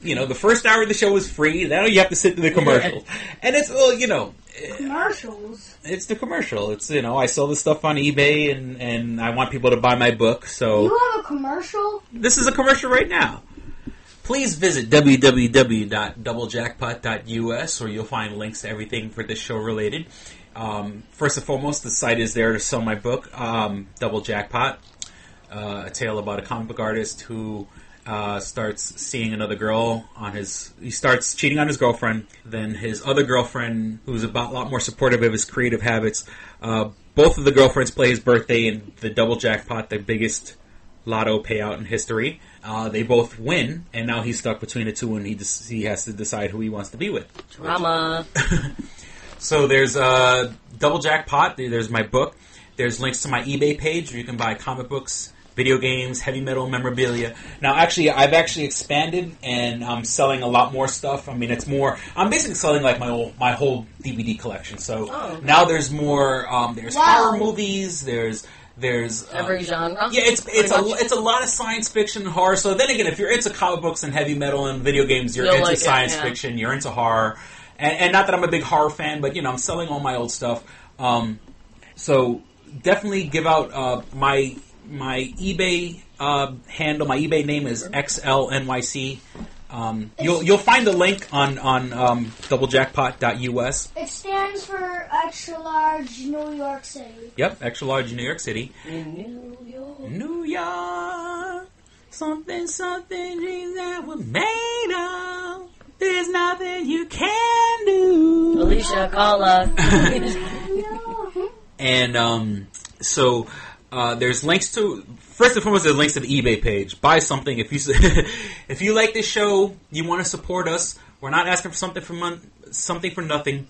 Speaker 3: You know, the first hour of the show was free. Now you have to sit through the commercials. And it's, well, you know...
Speaker 5: Commercials?
Speaker 3: It's the commercial. It's, you know, I sell this stuff on eBay and I want people to buy my book, so...
Speaker 5: You have a commercial?
Speaker 3: This is a commercial right now. Please visit www.doublejackpot.us where you'll find links to everything for this show related. First and foremost, the site is there to sell my book, Double Jackpot, a tale about a comic book artist who starts seeing another girl he starts cheating on his girlfriend. Then his other girlfriend, who's a lot more supportive of his creative habits, both of the girlfriends play his birthday in the Double Jackpot, the biggest lotto payout in history. They both win, and now he's stuck between the two, and he has to decide who he wants to be with.
Speaker 4: Drama.
Speaker 3: So there's Double Jackpot. There's my book. There's links to my eBay page where you can buy comic books, video games, heavy metal memorabilia. Now, I've actually expanded, and I'm selling a lot more stuff. I mean, it's more... I'm basically selling, like, my whole DVD collection. So now there's more... there's horror movies, there's
Speaker 4: every genre.
Speaker 3: Yeah, it's a lot of science fiction and horror. So then again, if you're into comic books and heavy metal and video games, you're into science fiction, you're into horror. And not that I'm a big horror fan, but, you know, I'm selling all my old stuff. So definitely give out my eBay handle. My eBay name is XLNYC. You'll find the link on doublejackpot.us.
Speaker 5: It stands for Extra Large New York City.
Speaker 3: Yep, Extra Large New York City.
Speaker 4: In New York.
Speaker 3: New York. Something dreams that were made of. There's nothing you can do.
Speaker 4: Alicia, call us.
Speaker 3: And so there's links to... First and foremost, there's links to the eBay page. Buy something. If you like this show, you want to support us, we're not asking for something for nothing.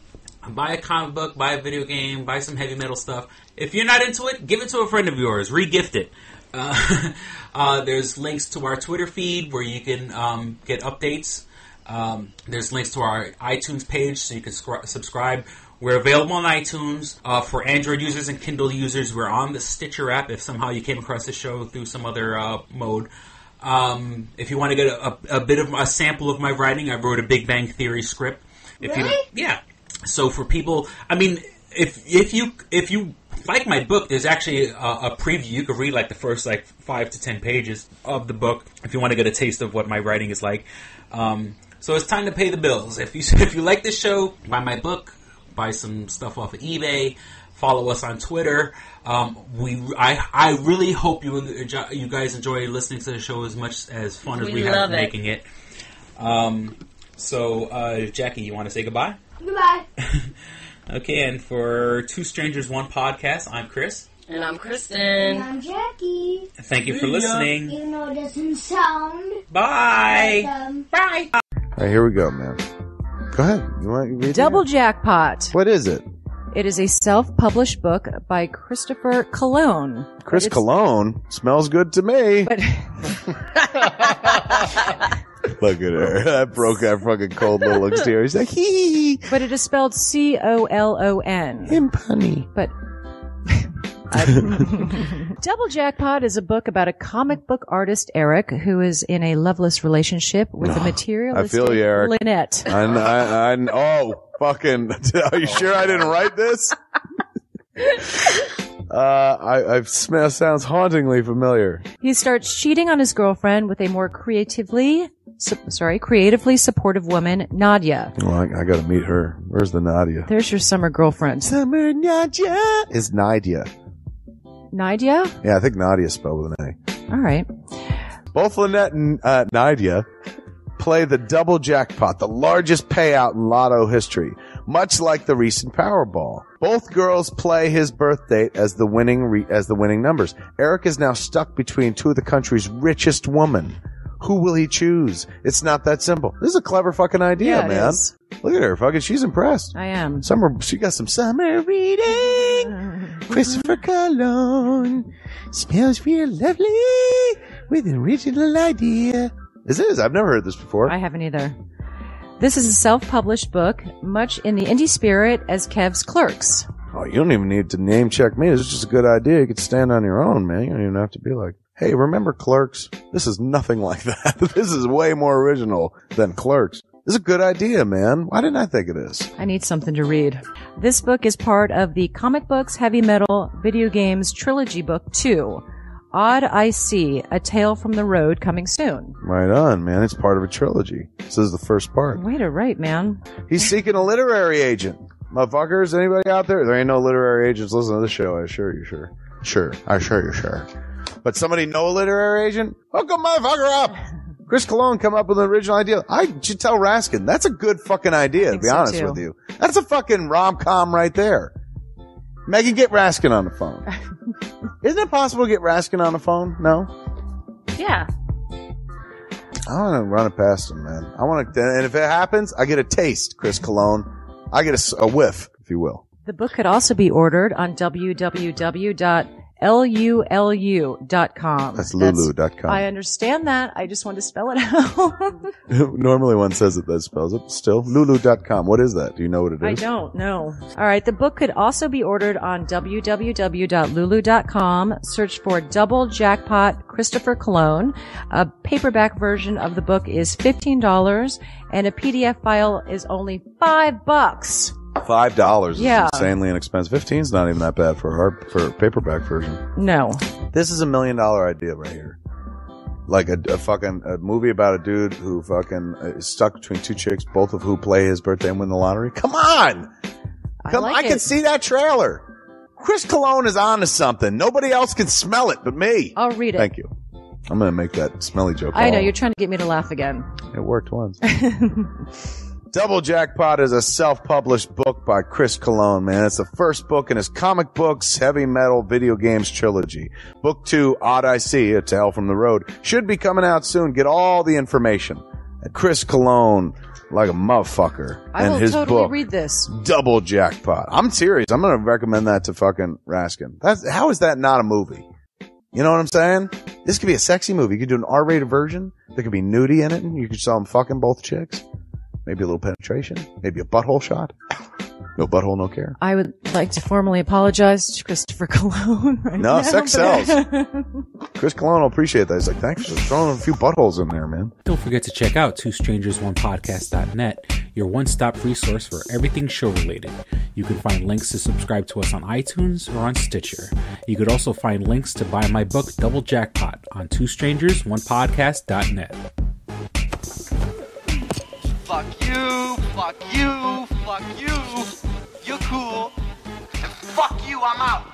Speaker 3: Buy a comic book, buy a video game, buy some heavy metal stuff. If you're not into it, give it to a friend of yours. Re-gift it. There's links to our Twitter feed where you can get updates. There's links to our iTunes page so you can subscribe. We're available on iTunes. For Android users and Kindle users, we're on the Stitcher app if somehow you came across the show through some other mode. If you want to get a bit of a sample of my writing, I wrote a Big Bang Theory script.
Speaker 5: Really?
Speaker 3: Yeah. So for people, I mean, if you like my book, there's actually a preview. You could read like the first 5 to 10 pages of the book if you want to get a taste of what my writing is like. So it's time to pay the bills. If you like this show, buy my book. Buy some stuff off of eBay. Follow us on Twitter. I really hope you guys enjoy listening to the show as much as fun as we have making it. So Jackie, you want to say goodbye?
Speaker 5: Goodbye.
Speaker 3: Okay, and for Two Strangers, One Podcast, I'm Chris.
Speaker 4: And I'm Kristyn.
Speaker 5: And I'm Jackie.
Speaker 3: Thank you for listening.
Speaker 5: Even though it doesn't sound...
Speaker 3: Bye.
Speaker 5: Bye.
Speaker 6: All right, here we go, man. Go ahead. You want to read
Speaker 2: Double Jackpot.
Speaker 6: What is it?
Speaker 2: It is a self-published book by Christopher Cologne.
Speaker 6: Chris Cologne? Smells good to me.
Speaker 2: But
Speaker 6: Look at her. That broke that fucking cold little exterior. He's like, hee.
Speaker 2: But it is spelled Colon.
Speaker 6: Him punny.
Speaker 2: But Double Jackpot is a book about a comic book artist, Eric, who is in a loveless relationship with a materialistic
Speaker 6: I feel you, Eric.
Speaker 2: Lynette.
Speaker 6: Oh, fucking. Are you sure I didn't write this? Sounds hauntingly familiar.
Speaker 2: He starts cheating on his girlfriend with a more creatively
Speaker 7: creatively supportive woman, Nadia.
Speaker 6: Well, I got to meet her. Where's the Nadia?
Speaker 7: There's your summer girlfriend.
Speaker 6: Summer Nadia is Nadia.
Speaker 7: Nadia?
Speaker 6: Yeah, I think Nadia is spelled with an A.
Speaker 7: All right.
Speaker 6: Both Lynette and Nadia play the double jackpot, the largest payout in lotto history, much like the recent Powerball. Both girls play his birth date as the winning numbers. Eric is now stuck between two of the country's richest women. Who will he choose? It's not that simple. This is a clever fucking idea, man.
Speaker 7: Is.
Speaker 6: Look at her, fucking. She's impressed.
Speaker 7: I am.
Speaker 6: She got some summer reading. Christopher Cologne smells real lovely with an original idea. This is. I've never heard this before.
Speaker 7: I haven't either. This is a self-published book, much in the indie spirit as Kev's Clerks.
Speaker 6: Oh, you don't even need to name check me. This is just a good idea. You could stand on your own, man. You don't even have to be like, hey, remember Clerks? This is nothing like that. This is way more original than Clerks. This is a good idea, man. Why didn't I think of this?
Speaker 7: I need something to read. This book is part of the Comic Books, Heavy Metal, Video Games Trilogy Book 2. Odd I See, A Tale from the Road, coming soon.
Speaker 6: Right on, man. It's part of a trilogy. This is the first part.
Speaker 7: Way to write, man.
Speaker 6: He's seeking a literary agent. Motherfuckers, anybody out there? There ain't no literary agents listening to this show, I assure you, sure. Sure. I assure you, sure. But somebody know a literary agent? Hook a motherfucker up! Chris Cologne come up with an original idea. I should tell Raskin. That's a good fucking idea, to be honest with you. That's a fucking rom-com right there. Megan, get Raskin on the phone. Isn't it possible to get Raskin on the phone? No?
Speaker 7: Yeah.
Speaker 6: I want to run it past him, man. I want to, and if it happens, I get a taste, Chris Cologne. I get a whiff, if you will.
Speaker 7: The book could also be ordered on www.lulu.com.
Speaker 6: That's lulu.com.
Speaker 7: I understand that. I just want to spell it out.
Speaker 6: Normally one says it, that spells it. Still, lulu.com. What is that? Do you know what it is?
Speaker 7: I don't know. All right. The book could also be ordered on www.lulu.com. Search for Double Jackpot Christopher Cologne. A paperback version of the book is $15 and a PDF file is only $5.
Speaker 6: $5 is
Speaker 7: Yeah.
Speaker 6: insanely inexpensive. 15 is not even that bad for a paperback version.
Speaker 7: No.
Speaker 6: This is $1 million idea right here. Like a movie about a dude who fucking is stuck between two chicks, both of who play his birthday and win the lottery. Come on! I can see that trailer. Chris Cologne is on to something. Nobody else can smell it but me.
Speaker 7: I'll read it.
Speaker 6: Thank you. I'm going to make that smelly joke.
Speaker 7: I know. You're trying to get me to laugh again.
Speaker 6: It worked once. Double Jackpot is a self-published book by Chris Cologne, man. It's the first book in his comic books, heavy metal, video games trilogy. Book 2, Odd I See, A Tale from the Road, should be coming out soon. Get all the information at Chris Cologne, like a motherfucker.
Speaker 7: I will
Speaker 6: his
Speaker 7: totally
Speaker 6: book,
Speaker 7: read this.
Speaker 6: Double Jackpot. I'm serious. I'm going to recommend that to fucking Raskin. How is that not a movie? You know what I'm saying? This could be a sexy movie. You could do an R-rated version. There could be nudie in it, and you could show them fucking both chicks. Maybe a little penetration. Maybe a butthole shot. No butthole, no care.
Speaker 7: I would like to formally apologize to Christopher Cologne right now.
Speaker 6: No, sex sells. Chris Cologne will appreciate that. He's like, thanks for throwing a few buttholes in there, man.
Speaker 3: Don't forget to check out twostrangersonepodcast.net, your one-stop resource for everything show-related. You can find links to subscribe to us on iTunes or on Stitcher. You could also find links to buy my book, Double Jackpot, on twostrangersonepodcast.net.
Speaker 8: Fuck you, fuck you, fuck you. You're cool. And fuck you, I'm out.